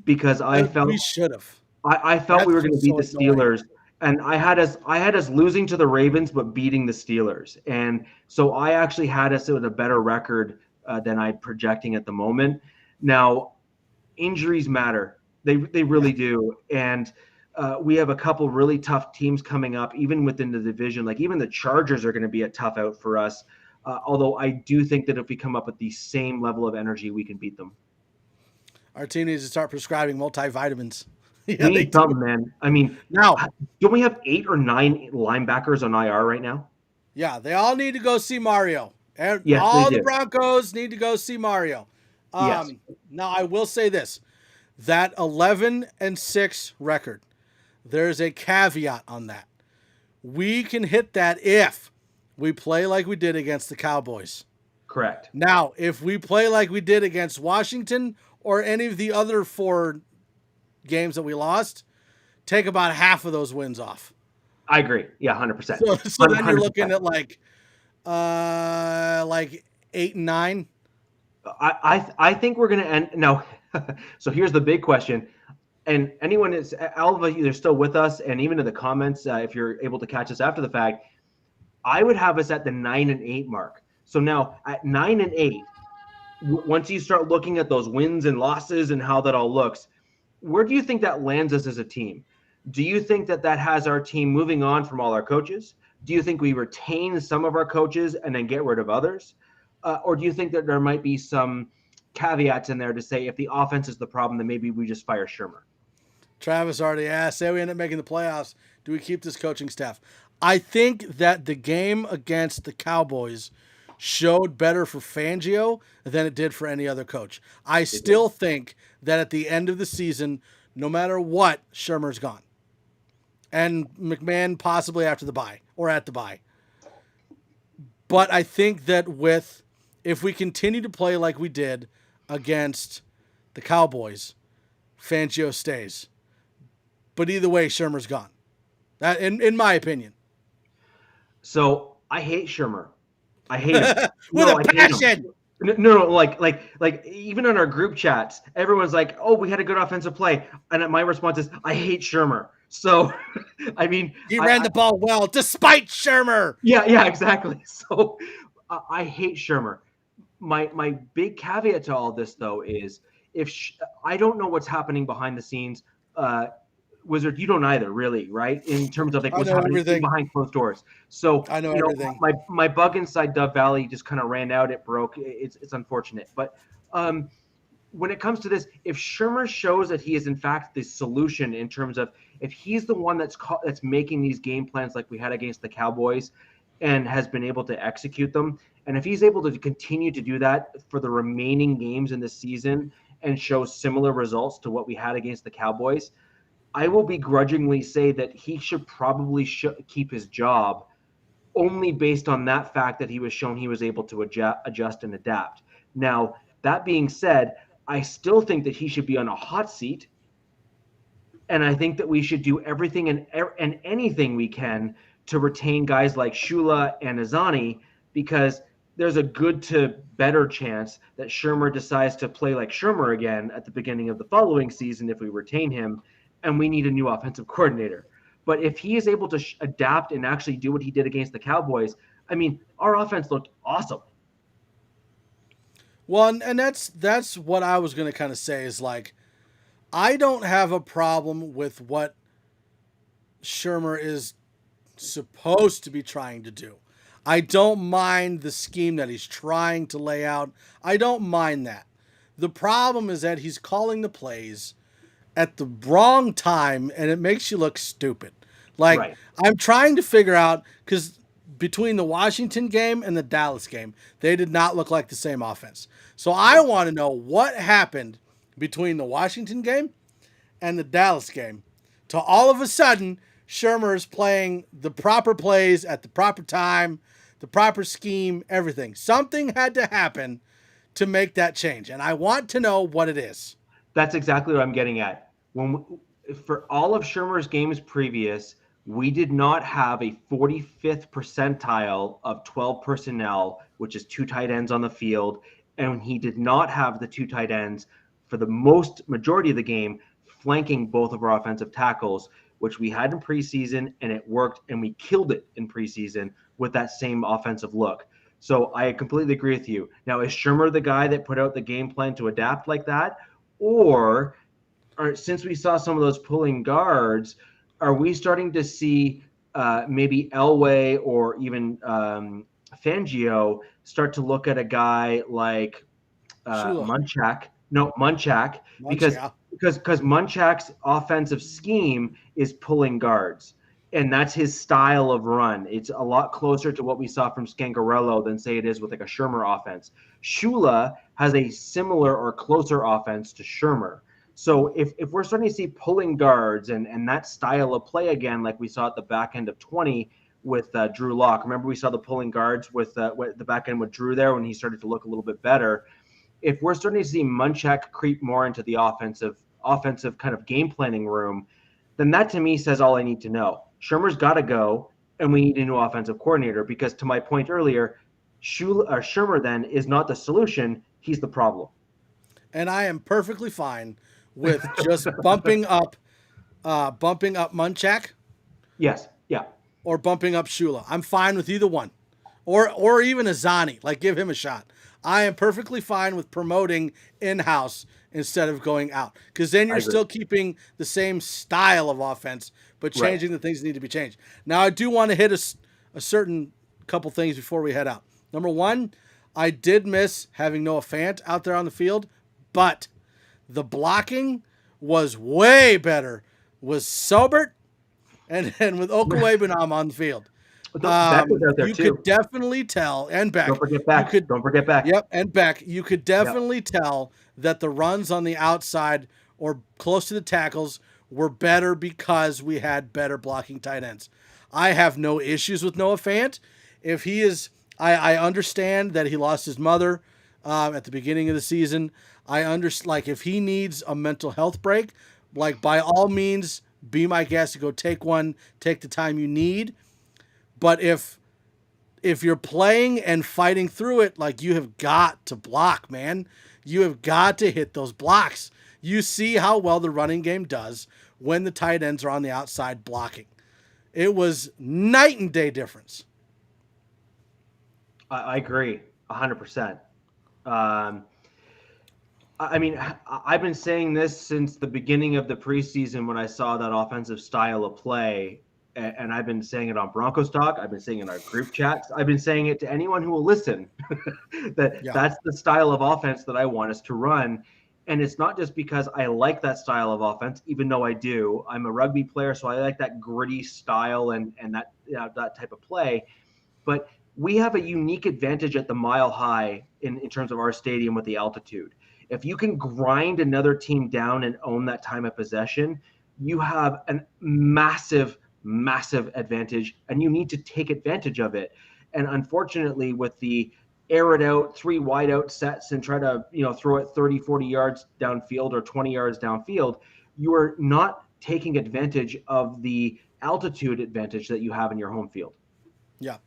because I felt we should have. I felt we were going to beat the Steelers. And I had us losing to the Ravens but beating the Steelers, and so I actually had us with a better record than I'm projecting at the moment. Now, injuries matter; they really do, and we have a couple really tough teams coming up, even within the division. Like even the Chargers are going to be a tough out for us. Although I do think that if we come up with the same level of energy, we can beat them. Our team needs to start prescribing multivitamins. Yeah, we need something, man. I mean, now, don't we have 8 or 9 linebackers on IR right now? Yeah, they all need to go see Mario. And yes, all the Broncos need to go see Mario. Yes. Now, I will say this. That 11-6 record, there's a caveat on that. We can hit that if we play like we did against the Cowboys. Correct. Now, if we play like we did against Washington or any of the other 4 games that we lost, take about half of those wins off. I agree. Yeah, 100%. So then you're looking at like 8 and 9. I think we're going to end now. So here's the big question. And anyone is, all of you, they're still with us. And even in the comments, if you're able to catch us after the fact, I would have us at the 9-8 mark. So now at 9-8, once you start looking at those wins and losses and how that all looks, where do you think that lands us as a team? Do you think that has our team moving on from all our coaches? Do you think we retain some of our coaches and then get rid of others? Or do you think that there might be some caveats in there to say if the offense is the problem, then maybe we just fire Shurmur? Travis already asked, say we end up making the playoffs, do we keep this coaching staff? I think that the game against the Cowboys showed better for Fangio than it did for any other coach. I still think that at the end of the season, no matter what, Shurmur's gone. And McMahon possibly after the bye or at the bye. But I think that if we continue to play like we did against the Cowboys, Fangio stays. But either way, Shurmur's gone. That, in my opinion. So I hate Shurmur. I hate him. With a passion. No, like even on our group chats, everyone's like, "Oh, we had a good offensive play," and my response is, "I hate Shurmur." So, I mean, he ran the ball well despite Shurmur. Yeah, exactly. So, I hate Shurmur. My big caveat to all this though is I don't know what's happening behind the scenes. Wizard, you don't either, really, right? In terms of like what's happening behind closed doors. So I know everything. My bug inside Dove Valley just kind of ran out. It broke. It's unfortunate. But when it comes to this, if Shurmur shows that he is in fact the solution in terms of if he's the one that's making these game plans like we had against the Cowboys and has been able to execute them, and if he's able to continue to do that for the remaining games in the season and show similar results to what we had against the Cowboys, I will begrudgingly say that he should probably keep his job only based on that fact that he was shown he was able to adjust and adapt. Now, that being said, I still think that he should be on a hot seat, and I think that we should do everything and anything we can to retain guys like Shula and Azani, because there's a good to better chance that Shurmur decides to play like Shurmur again at the beginning of the following season if we retain him, and we need a new offensive coordinator. But if he is able to adapt and actually do what he did against the Cowboys, I mean, our offense looked awesome. Well, and that's what I was going to kind of say is like, I don't have a problem with what Shurmur is supposed to be trying to do. I don't mind the scheme that he's trying to lay out. I don't mind that. The problem is that he's calling the plays at the wrong time, and it makes you look stupid. Like, right. I'm trying to figure out, because between the Washington game and the Dallas game, they did not look like the same offense. So I want to know what happened between the Washington game and the Dallas game to all of a sudden Shurmur is playing the proper plays at the proper time, the proper scheme, everything. Something had to happen to make that change, and I want to know what it is. That's exactly what I'm getting at. For all of Shurmur's games previous, we did not have a 45th percentile of 12 personnel, which is 2 tight ends on the field, and he did not have the 2 tight ends for the majority of the game flanking both of our offensive tackles. which we had in preseason, and it worked, and we killed it in preseason with that same offensive look. So I completely agree with you. Now, is Shurmur the guy that put out the game plan to adapt like that? Or since we saw some of those pulling guards, are we starting to see maybe Elway or even Fangio start to look at a guy like Munchak? No, Munchak, because Munchak's offensive scheme is pulling guards, and that's his style of run. It's a lot closer to what we saw from Scangarello than, say, it is with like a Shurmur offense. Shula has a similar or closer offense to Shurmur. So if we're starting to see pulling guards and that style of play again, like we saw at the back end of 20 with Drew Lock. Remember, we saw the pulling guards with the back end with Drew there when he started to look a little bit better. If we're starting to see Munchak creep more into the offensive kind of game planning room, then that to me says all I need to know. Shurmur's got to go, and we need a new offensive coordinator, because to my point earlier, Shurmur then is not the solution. He's the problem. And I am perfectly fine with just bumping up Munchak. Yes. Yeah. Or bumping up Shula. I'm fine with either one. Or even Azani. Like, give him a shot. I am perfectly fine with promoting in-house instead of going out. Because then you're still keeping the same style of offense, but changing the things that need to be changed. Now, I do want to hit a certain couple things before we head out. Number one, I did miss having Noah Fant out there on the field, but the blocking was way better with Sobert and with Okwuegbunam on the field. You could definitely tell, and Beck. Don't forget Beck. Yep, and Beck. You could definitely tell that the runs on the outside or close to the tackles were better because we had better blocking tight ends. I have no issues with Noah Fant. If he is, I understand that he lost his mother at the beginning of the season. I understand, like, if he needs a mental health break, like, by all means, be my guest to go take one. Take the time you need. But if you're playing and fighting through it, like, you have got to block, man. You have got to hit those blocks. You see how well the running game does when the tight ends are on the outside blocking. It was night and day difference. I agree 100%. I mean, I've been saying this since the beginning of the preseason when I saw that offensive style of play. And I've been saying it on Broncos Talk. I've been saying it in our group chats. I've been saying it to anyone who will listen that's the style of offense that I want us to run. And it's not just because I like that style of offense, even though I do. I'm a rugby player, so I like that gritty style and that that type of play. But we have a unique advantage at the Mile High in terms of our stadium with the altitude. If you can grind another team down and own that time of possession, you have a massive advantage, and you need to take advantage of it. And unfortunately, with the air it out, 3 wide out sets and try to throw it 30, 40 yards downfield or 20 yards downfield, you are not taking advantage of the altitude advantage that you have in your home field. Yeah.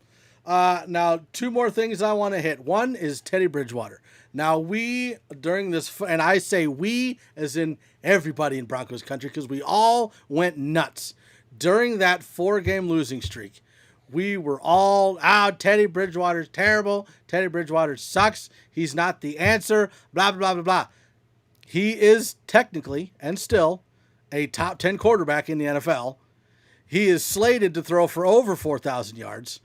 Now, 2 more things I want to hit. One is Teddy Bridgewater. Now, we, during this, and I say we as in everybody in Broncos country, because we all went nuts. During that 4-game losing streak, we were all out. Teddy Bridgewater's terrible. Teddy Bridgewater sucks. He's not the answer. Blah, blah, blah, blah. He is technically and still a top 10 quarterback in the NFL. He is slated to throw for over 4,000 yards,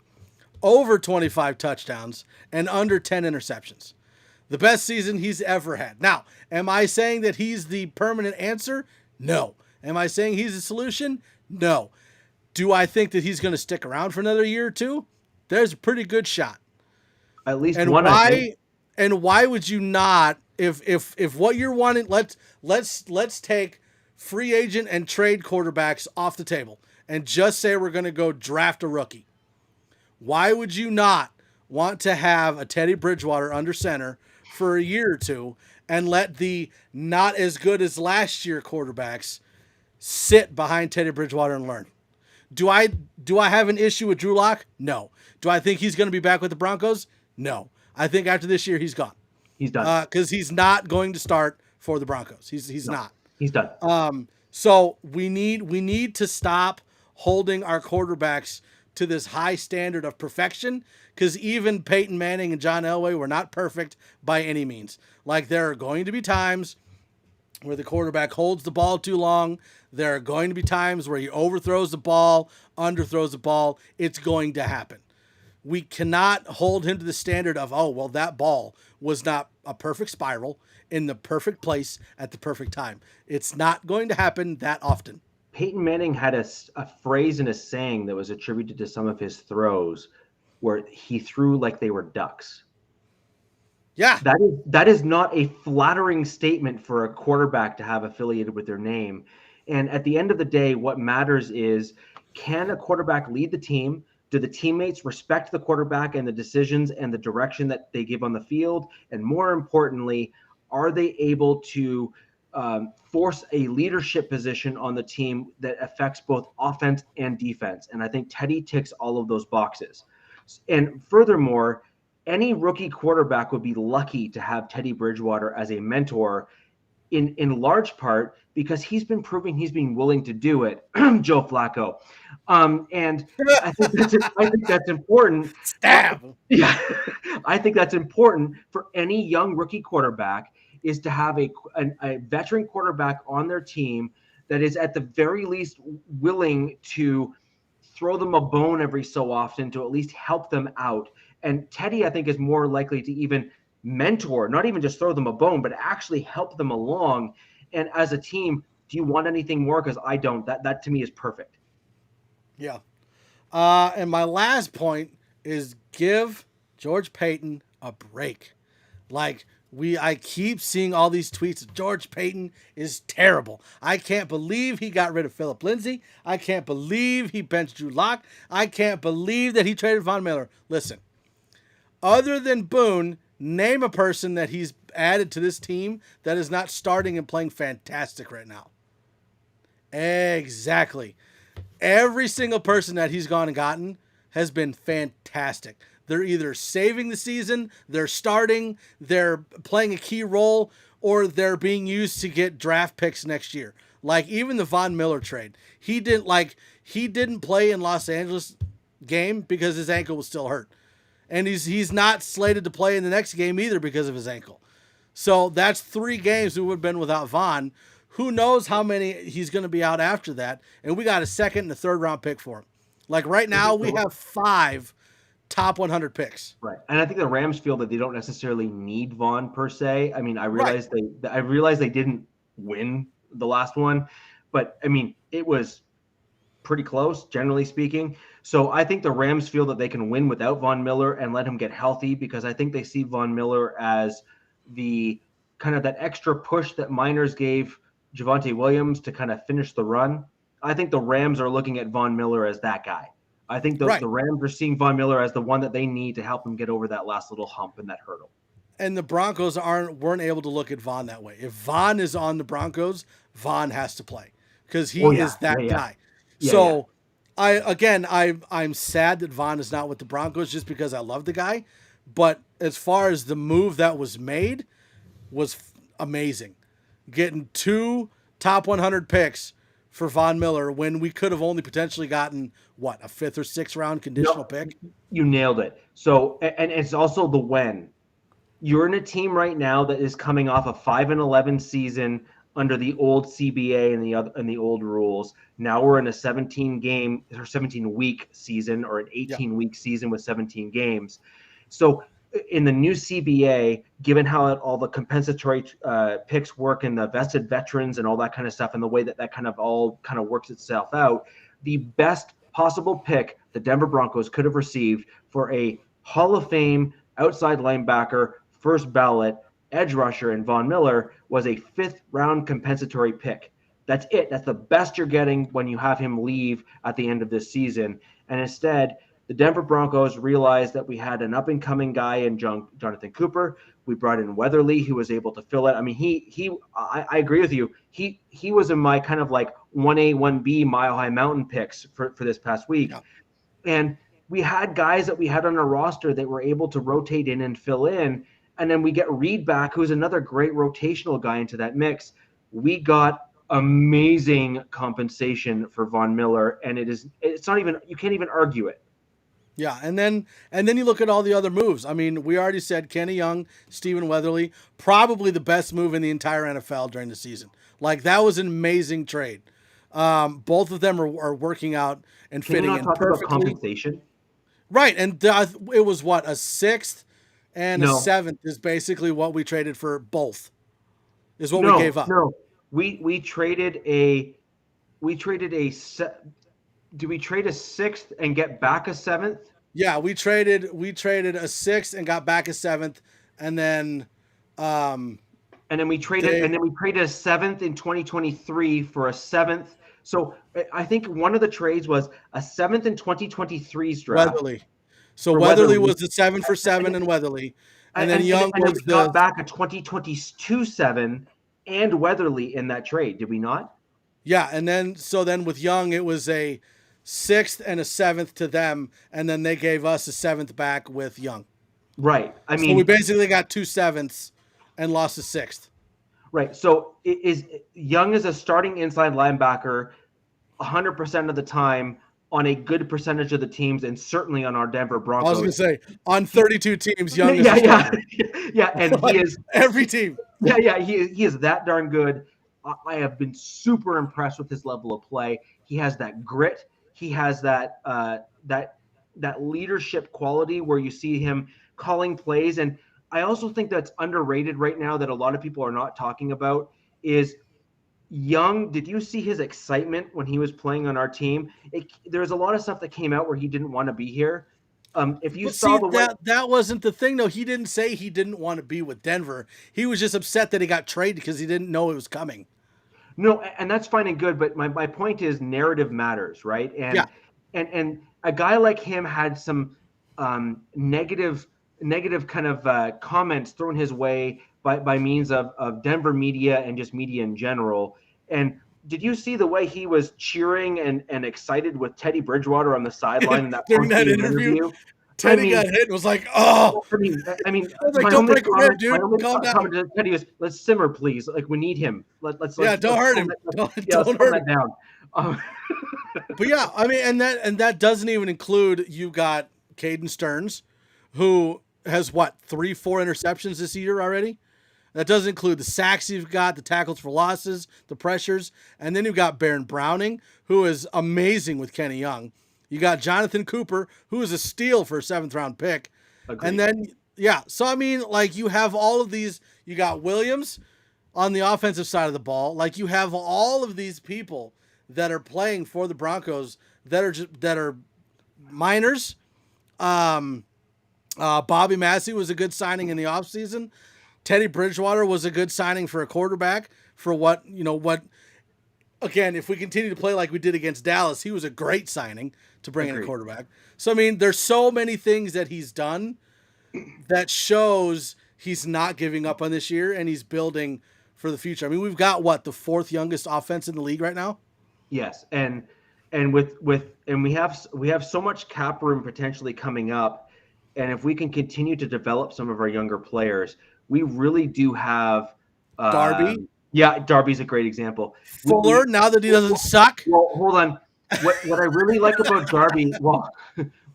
over 25 touchdowns, and under 10 interceptions. The best season he's ever had. Now, am I saying that he's the permanent answer? No. Am I saying he's the solution? No. Do I think that he's going to stick around for another year or two? There's a pretty good shot. At least and one. Why would you not? If what you're wanting, let's take free agent and trade quarterbacks off the table and just say we're going to go draft a rookie. Why would you not want to have a Teddy Bridgewater under center for a year or two and let the not as good as last year quarterbacks sit behind Teddy Bridgewater and learn? Do I have an issue with Drew Lock? No. Do I think he's going to be back with the Broncos? No. I think after this year he's gone. He's done. Because he's not going to start for the Broncos. He's not. He's done. So we need to stop holding our quarterbacks to this high standard of perfection, because even Peyton Manning and John Elway were not perfect by any means. Like, there are going to be times where the quarterback holds the ball too long. There are going to be times where he overthrows the ball, underthrows the ball. It's going to happen. We cannot hold him to the standard of, oh, well, that ball was not a perfect spiral in the perfect place at the perfect time. It's not going to happen that often. Peyton Manning had a phrase and a saying that was attributed to some of his throws where he threw like they were ducks. Yeah. That is not a flattering statement for a quarterback to have affiliated with their name. And at the end of the day, what matters is, can a quarterback lead the team? Do the teammates respect the quarterback and the decisions and the direction that they give on the field? And more importantly, are they able to force a leadership position on the team that affects both offense and defense? And I think Teddy ticks all of those boxes. And furthermore, any rookie quarterback would be lucky to have Teddy Bridgewater as a mentor, in large part because he's been proving he's being willing to do it, Joe Flacco. And I think that's important. Stab. Yeah, I think that's important for any young rookie quarterback, is to have a veteran quarterback on their team that is at the very least willing to throw them a bone every so often to at least help them out. And Teddy, I think, is more likely to even mentor, not even just throw them a bone, but actually help them along. And as a team, do you want anything more? Because I don't. That to me is perfect. Yeah. And my last point is, give George Paton a break. Like, I keep seeing all these tweets. George Paton is terrible. I can't believe he got rid of Philip Lindsay. I can't believe he benched Drew Lock. I can't believe that he traded Von Miller. Listen, other than Boone, name a person that he's added to this team that is not starting and playing fantastic right now. Exactly. Every single person that he's gone and gotten has been fantastic. They're either saving the season, they're starting, they're playing a key role, or they're being used to get draft picks next year. Like, even the Von Miller trade, he didn't play in Los Angeles game because his ankle was still hurt. And he's not slated to play in the next game either because of his ankle. So that's 3 games we would have been without Von. Who knows how many he's going to be out after that. And we got a 2nd and a 3rd round pick for him. Like, right now we have 5 top 100 picks. Right. And I think the Rams feel that they don't necessarily need Von per se. I mean, I realized they didn't win the last one, but I mean, it was pretty close, generally speaking. So I think the Rams feel that they can win without Von Miller and let him get healthy, because I think they see Von Miller as the kind of that extra push that Miners gave Javonte Williams to kind of finish the run. I think the Rams are looking at Von Miller as that guy. I think the Rams are seeing Von Miller as the one that they need to help them get over that last little hump and that hurdle. And the Broncos weren't able to look at Von that way. If Von is on the Broncos, Von has to play because he is that guy. I'm sad that Von is not with the Broncos just because I love the guy. But as far as the move that was made was amazing. Getting 2 top 100 picks for Von Miller when we could have only potentially gotten, what, a 5th or 6th round conditional pick? You nailed it. So, and it's also the when. You're in a team right now that is coming off a 5-11 season under the old CBA and the old rules. Now we're in a 17 week season, or an 18 week season with 17 games. So in the new CBA, given how all the compensatory picks work and the vested veterans and all that kind of stuff, and the way that kind of all kind of works itself out, the best possible pick the Denver Broncos could have received for a Hall of Fame outside linebacker, first ballot edge rusher in Von Miller was a 5th round compensatory pick. That's it. That's the best you're getting when you have him leave at the end of this season. And instead, the Denver Broncos realized that we had an up-and-coming guy in Jonathan Cooper. We brought in Weatherly, who was able to fill it. I mean, I agree with you. He was in my kind of like 1A, 1B Mile High Mountain picks for this past week. Yeah. And we had guys that we had on our roster that were able to rotate in and fill in. And then we get Reed back, who's another great rotational guy into that mix. We got amazing compensation for Von Miller, and it's not even, you can't even argue it. Yeah, and then you look at all the other moves. I mean, we already said Kenny Young, Stephen Weatherly, probably the best move in the entire NFL during the season. Like, that was an amazing trade. Both of them are working out and Can you fitting not in talk about perfectly. compensation? Right, and it was what, a sixth and a No. seventh is basically what we traded for both. Is what No, we gave up. no. We traded a do we trade a sixth and get back a seventh? Yeah, we traded a sixth and got back a seventh, and then we traded a seventh in 2023 for a seventh. So I think one of the trades was a seventh in 2023's draft. Weatherly. So Weatherly was the 7 for 7 in Weatherly, and then Young was we got back a 2022 7 and Weatherly in that trade. Did we not? Yeah, and then with Young it was a sixth and a seventh to them, and then they gave us a seventh back with Young. Right. I mean, so we basically got 2 sevenths and lost a sixth. Right. So Young is a starting inside linebacker 100% of the time on a good percentage of the teams, and certainly on our Denver Broncos. I was going to say, on 32 teams, Young is yeah, and he is every team. Yeah, he is that darn good. I have been super impressed with his level of play. He has that grit. He has that leadership quality where you see him calling plays. And I also think that's underrated right now that a lot of people are not talking about is Young. Did you see his excitement when he was playing on our team? There's a lot of stuff that came out where he didn't want to be here. If you saw that wasn't the thing, though. He didn't say he didn't want to be with Denver. He was just upset that he got traded because he didn't know it was coming. No, and that's fine and good, but my point is narrative matters, right? And and a guy like him had some negative kind of comments thrown his way by means of Denver media and just media in general. And did you see the way he was cheering and excited with Teddy Bridgewater on the sideline in that during that interview? Teddy got hit and was like, "Oh!" I mean, like, don't break a rib, dude. Calm down. To Teddy was, "Let's simmer, please. Like, we need him. Let's don't hurt him. Don't hurt him down." But yeah, I mean, and that doesn't even include, you got Caden Stearns, who has 3-4 interceptions this year already. That doesn't include the sacks you've got, the tackles for losses, the pressures, and then you've got Baron Browning, who is amazing with Kenny Young. You got Jonathan Cooper, who is a steal for a 7th round pick. Agreed. And then, so I mean, like, you have all of these. You got Williams on the offensive side of the ball. Like, you have all of these people that are playing for the Broncos that are minors. Bobby Massey was a good signing in the offseason. Teddy Bridgewater was a good signing for a quarterback for what. Again, if we continue to play like we did against Dallas, he was a great signing to bring in a quarterback. So, I mean, there's so many things that he's done that shows he's not giving up on this year and he's building for the future. I mean, we've got the 4th youngest offense in the league right now. Yes. And we have so much cap room potentially coming up. And if we can continue to develop some of our younger players, we really do have Darby. Yeah, Darby's a great example. Fuller, now that he doesn't suck. Well, hold on. What I really like about Darby, well,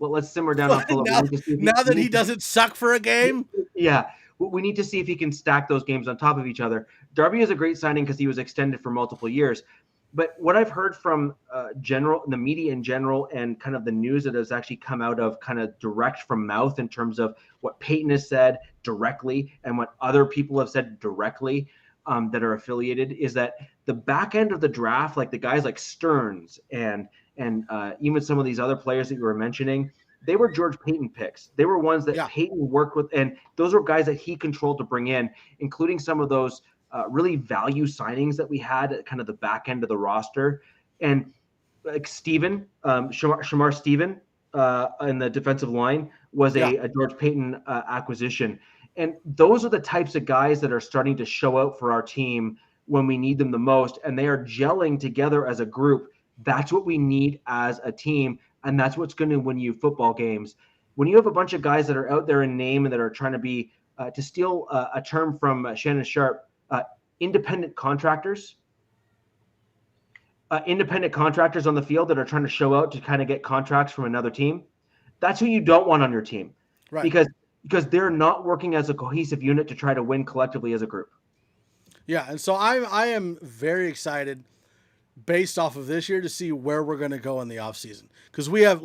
let's simmer down on Fuller. Now that he doesn't suck for a game? Yeah. We need to see if he can stack those games on top of each other. Darby is a great signing because he was extended for multiple years. But what I've heard from the media in general, and kind of the news that has actually come out of kind of direct from mouth in terms of what Paton has said directly and what other people have said directly, that are affiliated, is that the back end of the draft, like the guys like Stearns and even some of these other players that you were mentioning, they were George Paton picks. They were ones that Paton worked with, and those were guys that he controlled to bring in, including some of those really value signings that we had at kind of the back end of the roster. And like Shamar Stephen in the defensive line was a George Paton acquisition. And those are the types of guys that are starting to show out for our team when we need them the most. And they are gelling together as a group. That's what we need as a team. And that's what's going to win you football games. When you have a bunch of guys that are out there in name and that are trying to be, to steal a term from Shannon Sharp, independent contractors, independent contractors on the field that are trying to show out to kind of get contracts from another team. That's who you don't want on your team, Right. because they're not working as a cohesive unit to try to win collectively as a group. Yeah, and so I am very excited based off of this year to see where we're going to go in the offseason. Because we have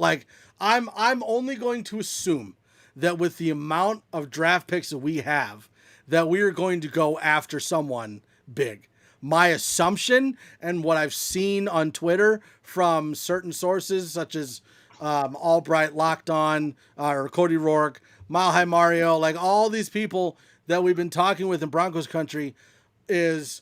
I'm only going to assume that with the amount of draft picks that we have, that we are going to go after someone big. My assumption and what I've seen on Twitter from certain sources such as Albright, Locked On, or Cody Rourke, Mile High Mario, like all these people that we've been talking with in Broncos country is,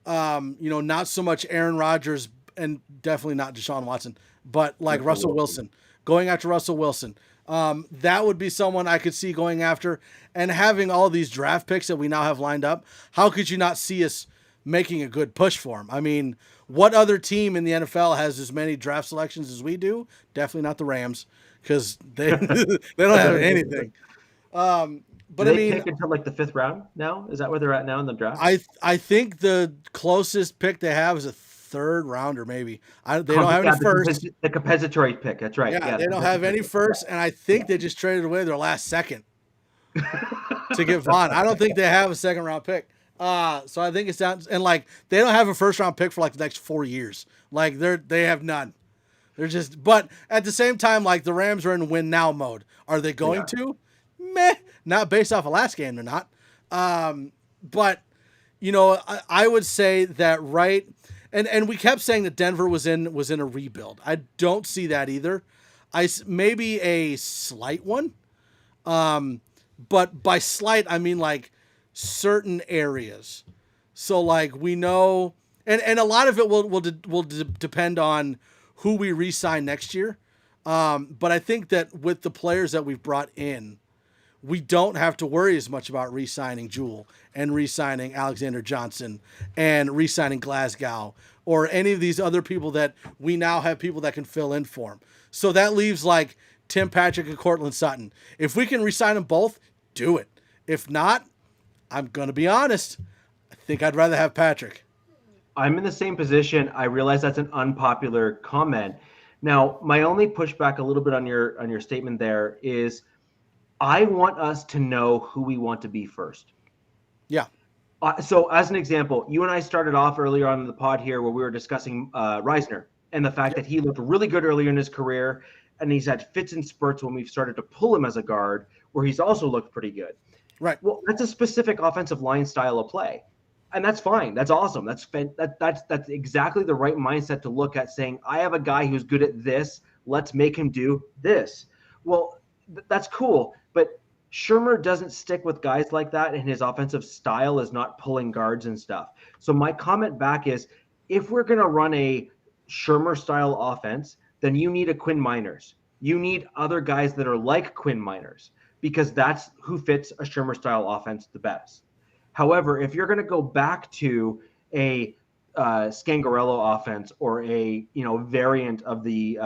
not so much Aaron Rodgers and definitely not Deshaun Watson, but like Russell Wilson, going after Russell Wilson. That would be someone I could see going after, and having all these draft picks that we now have lined up. How could you not see us making a good push for him? I mean, what other team in the NFL has as many draft selections as we do? Definitely not the Rams, because they they don't have anything. But Do I they mean, pick until like the 5th round now? Is that where they're at now in the draft? I think the closest pick they have is a 3rd rounder, maybe. They don't have any first. The compensatory pick. That's right. Yeah, they don't have any first, and I think they just traded away their last second to get Vaughn. I don't think they have a 2nd round pick. So I think it's down, and like they don't have a 1st round pick for like the next 4 years. Like they have none. They're just, but at the same time, like the Rams are in win now mode. Are they going to? Meh. Not based off of last game, they're not. But I would say that right. And we kept saying that Denver was in a rebuild. I don't see that either. Maybe a slight one. But by slight, I mean like certain areas. So like we know, and a lot of it will depend on who we re-sign next year. But I think that with the players that we've brought in, we don't have to worry as much about re-signing Jewell and re-signing Alexander Johnson and re-signing Glasgow or any of these other people that we now have people that can fill in for him. So that leaves like Tim Patrick and Cortland Sutton. If we can re-sign them both, do it. If not, I'm going to be honest, I think I'd rather have Patrick. I'm in the same position. I realize that's an unpopular comment. Now, my only pushback a little bit on your statement there is I want us to know who we want to be first. Yeah. So as an example, you and I started off earlier on in the pod here where we were discussing Reisner and the fact that he looked really good earlier in his career, and he's had fits and spurts when we've started to pull him as a guard where he's also looked pretty good. Right. Well, that's a specific offensive line style of play. And that's fine. That's awesome. That's exactly the right mindset to look at, saying, I have a guy who's good at this. Let's make him do this. Well, that's cool. But Shermer doesn't stick with guys like that, and his offensive style is not pulling guards and stuff. So my comment back is, if we're going to run a Shermer-style offense, then you need a Quinn Miners. You need other guys that are like Quinn Miners, because that's who fits a Shermer-style offense the best. However, if you're going to go back to a Scangarello offense or a variant of the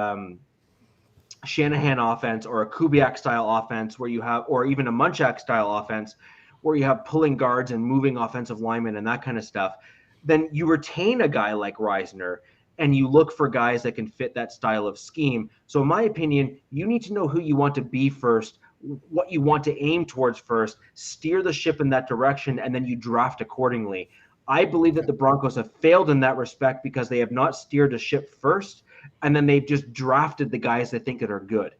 Shanahan offense or a Kubiak style offense where you have, or even a Munchak style offense where you have pulling guards and moving offensive linemen and that kind of stuff, then you retain a guy like Reisner and you look for guys that can fit that style of scheme. So in my opinion, you need to know who you want to be first, what you want to aim towards first, steer the ship in that direction, and then you draft accordingly. I believe that the Broncos have failed in that respect because they have not steered a ship first, and then they've just drafted the guys they think that are good.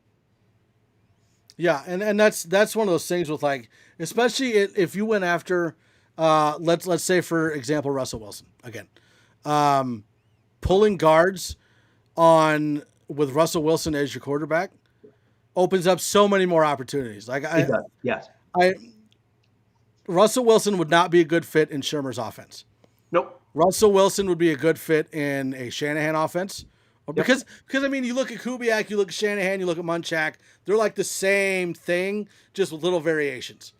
Yeah, and that's one of those things with, like, especially if you went after, let's say for example Russell Wilson again, pulling guards with Russell Wilson as your quarterback opens up so many more opportunities. Like Yes. Russell Wilson would not be a good fit in Shermer's offense. Nope. Russell Wilson would be a good fit in a Shanahan offense. Because I mean, you look at Kubiak, you look at Shanahan, you look at Munchak, they're like the same thing, just with little variations.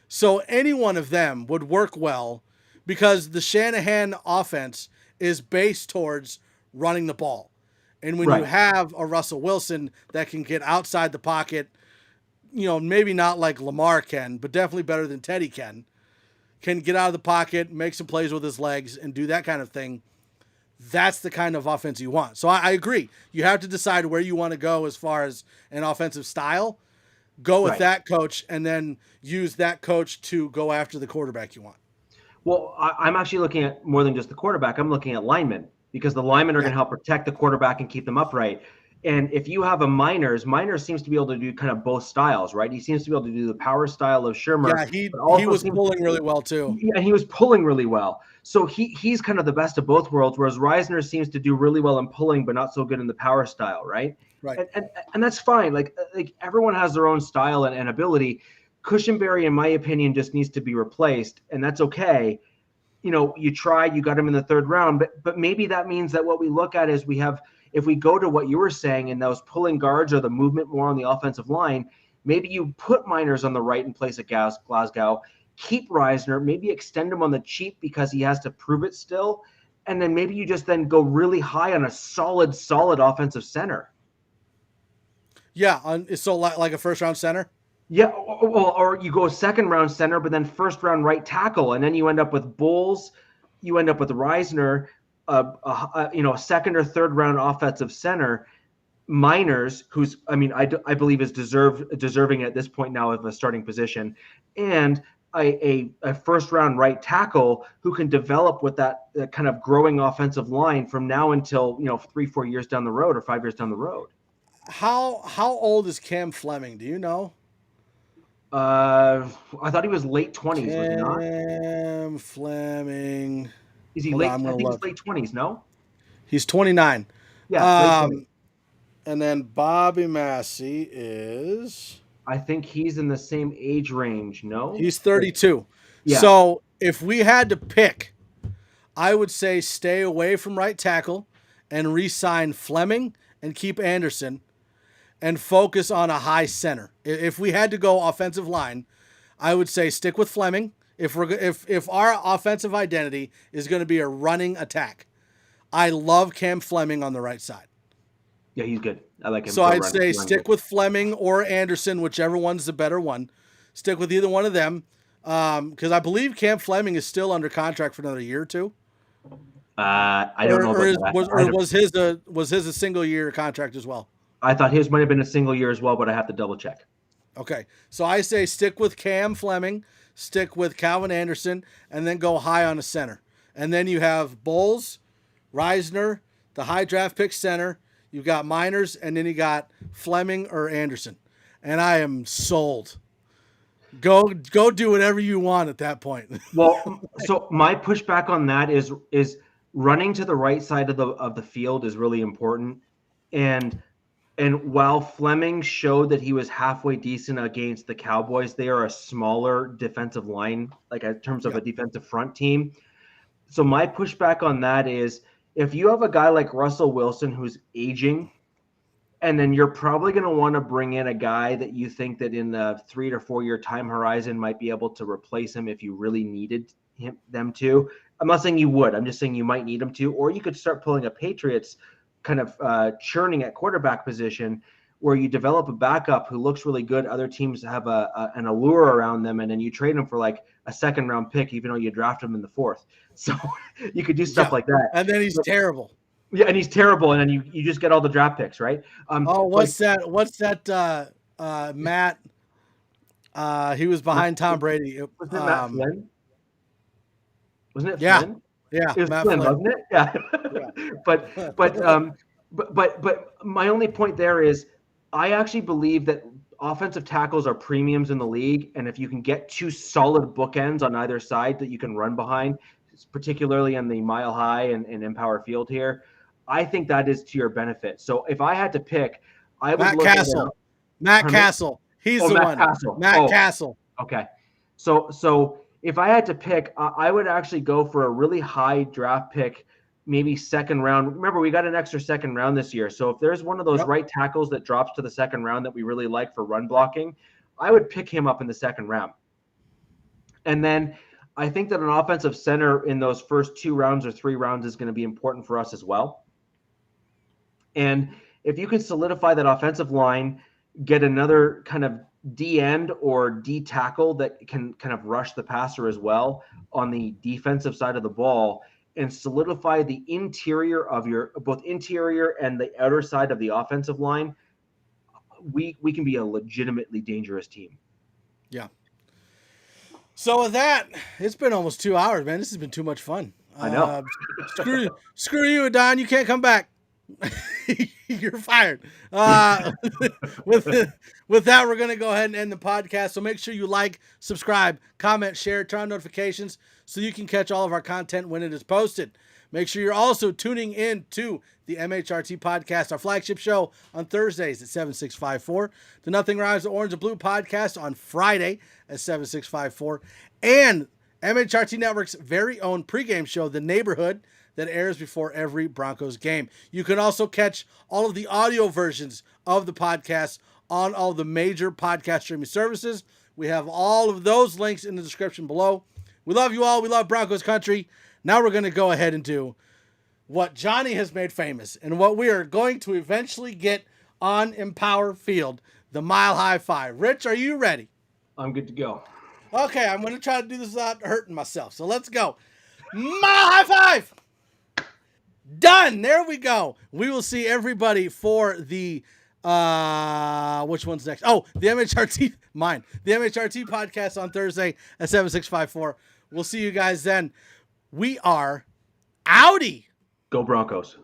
So any one of them would work well because the Shanahan offense is based towards running the ball. And when you have a Russell Wilson that can get outside the pocket, maybe not like Lamar can, but definitely better than Teddy can get out of the pocket, make some plays with his legs, and do that kind of thing, that's the kind of offense you want. So I agree. You have to decide where you want to go as far as an offensive style. Go with that coach, and then use that coach to go after the quarterback you want. Well, I'm actually looking at more than just the quarterback. I'm looking at linemen, because the linemen are going to help protect the quarterback and keep them upright. And if you have a Miners seems to be able to do kind of both styles, right? He seems to be able to do the power style of Shermer. Yeah, he was pulling really well too. Yeah, he was pulling really well. So he's kind of the best of both worlds, whereas Reisner seems to do really well in pulling, but not so good in the power style, right? Right. And that's fine. Like everyone has their own style and ability. Cushenberry, in my opinion, just needs to be replaced, and that's okay. You know, you tried, you got him in the third round, but maybe that means that what we look at is if we go to what you were saying in those pulling guards or the movement more on the offensive line, maybe you put Miners on the right in place of Glasgow, keep Reisner, maybe extend him on the cheap because he has to prove it still, and then maybe you just then go really high on a solid offensive center. Yeah, so like a first-round center? Yeah, or you go second round center, but then first round right tackle, and then you end up with Bulls, you end up with Reisner, a second or third round offensive center, Miners, who's I believe is deserving at this point now of a starting position, and a first round right tackle who can develop with that kind of growing offensive line from now until 3-4 years down the road or 5 years down the road. How old is Cam Fleming? Do you know? I thought he was late 20s, was he not? Cam Fleming. Is he late? I think he's late 20s, no? He's 29. Yeah. And then Bobby Massey is... I think he's in the same age range, no? He's 32. Yeah. So if we had to pick, I would say stay away from right tackle and re-sign Fleming and keep Anderson and focus on a high center. If we had to go offensive line, I would say stick with Fleming. If our offensive identity is going to be a running attack, I love Cam Fleming on the right side. Yeah, he's good. I like him. So I'd say stick with Fleming or Anderson, whichever one's the better one. Stick with either one of them, because I believe Cam Fleming is still under contract for another year or two. I don't know about that. Was his a single year contract as well? I thought his might have been a single year as well, but I have to double check. Okay, so I say stick with Cam Fleming, stick with Calvin Anderson, and then go high on a center. And then you have Bowles, Reisner, the high draft pick center. You've got Miners, and then you got Fleming or Anderson. And I am sold. Go do whatever you want at that point. Well, so my pushback on that is running to the right side of the field is really important. And while Fleming showed that he was halfway decent against the Cowboys, they are a smaller defensive line, like in terms of a defensive front team. So my pushback on that is if you have a guy like Russell Wilson who's aging, and then you're probably going to want to bring in a guy that you think that in the 3 to 4 year time horizon might be able to replace him if you really needed them to. I'm not saying you would. I'm just saying you might need them to. Or you could start pulling a Patriots kind of churning at quarterback position where you develop a backup who looks really good. Other teams have an allure around them, and then you trade them for like a second round pick, even though you draft him in the 4th. So you could do stuff like that. And then he's terrible. Yeah, and he's terrible, and then you just get all the draft picks, right? What's that? Matt. He was behind Tom Brady. Was it Matt Flynn? Wasn't it Yeah. Flynn? Yeah, It was Matt Flynn, Flynn. wasn't it? Yeah. But my only point there is I actually believe that offensive tackles are premiums in the league, and if you can get two solid bookends on either side that you can run behind, particularly in the Mile High and Empower Field here, I think that is to your benefit. So if I had to pick, I would Matt look Castle. Matt Castle. He's the Matt one. Castle. Matt Castle. Okay. So if I had to pick, I would actually go for a really high draft pick, maybe second round. Remember, we got an extra second round this year. So if there's one of those right tackles that drops to the second round that we really like for run blocking, I would pick him up in the second round. And then I think that an offensive center in those first 2 rounds or 3 rounds is going to be important for us as well. And if you can solidify that offensive line, get another kind of D end or D tackle that can kind of rush the passer as well on the defensive side of the ball, and solidify the interior of your both interior and the outer side of the offensive line, we can be a legitimately dangerous team. Yeah. So with that, it's been almost 2 hours, man. This has been too much fun. I know. Screw you, Don. You can't come back. You're fired. With that, we're going to go ahead and end the podcast. So make sure you like, subscribe, comment, share, turn on notifications so you can catch all of our content when it is posted. Make sure you're also tuning in to the MHRT podcast, our flagship show on Thursdays at 7654, the Nothing Rhymes with Orange and Blue podcast on Friday at 7654, and MHRT Networks' very own pregame show, The Neighborhood, that airs before every Broncos game. You can also catch all of the audio versions of the podcast on all the major podcast streaming services. We have all of those links in the description below. We love you all. We love Broncos country. Now we're going to go ahead and do what Johnny has made famous and what we are going to eventually get on Empower Field, the Mile High Five. Rich, are you ready? I'm good to go. Okay, I'm going to try to do this without hurting myself. So let's go. Mile High Five! Done. There we go. We will see everybody for the which one's next? Oh, the MHRT podcast on Thursday at 7654. We'll see you guys then. We are outie. Go Broncos.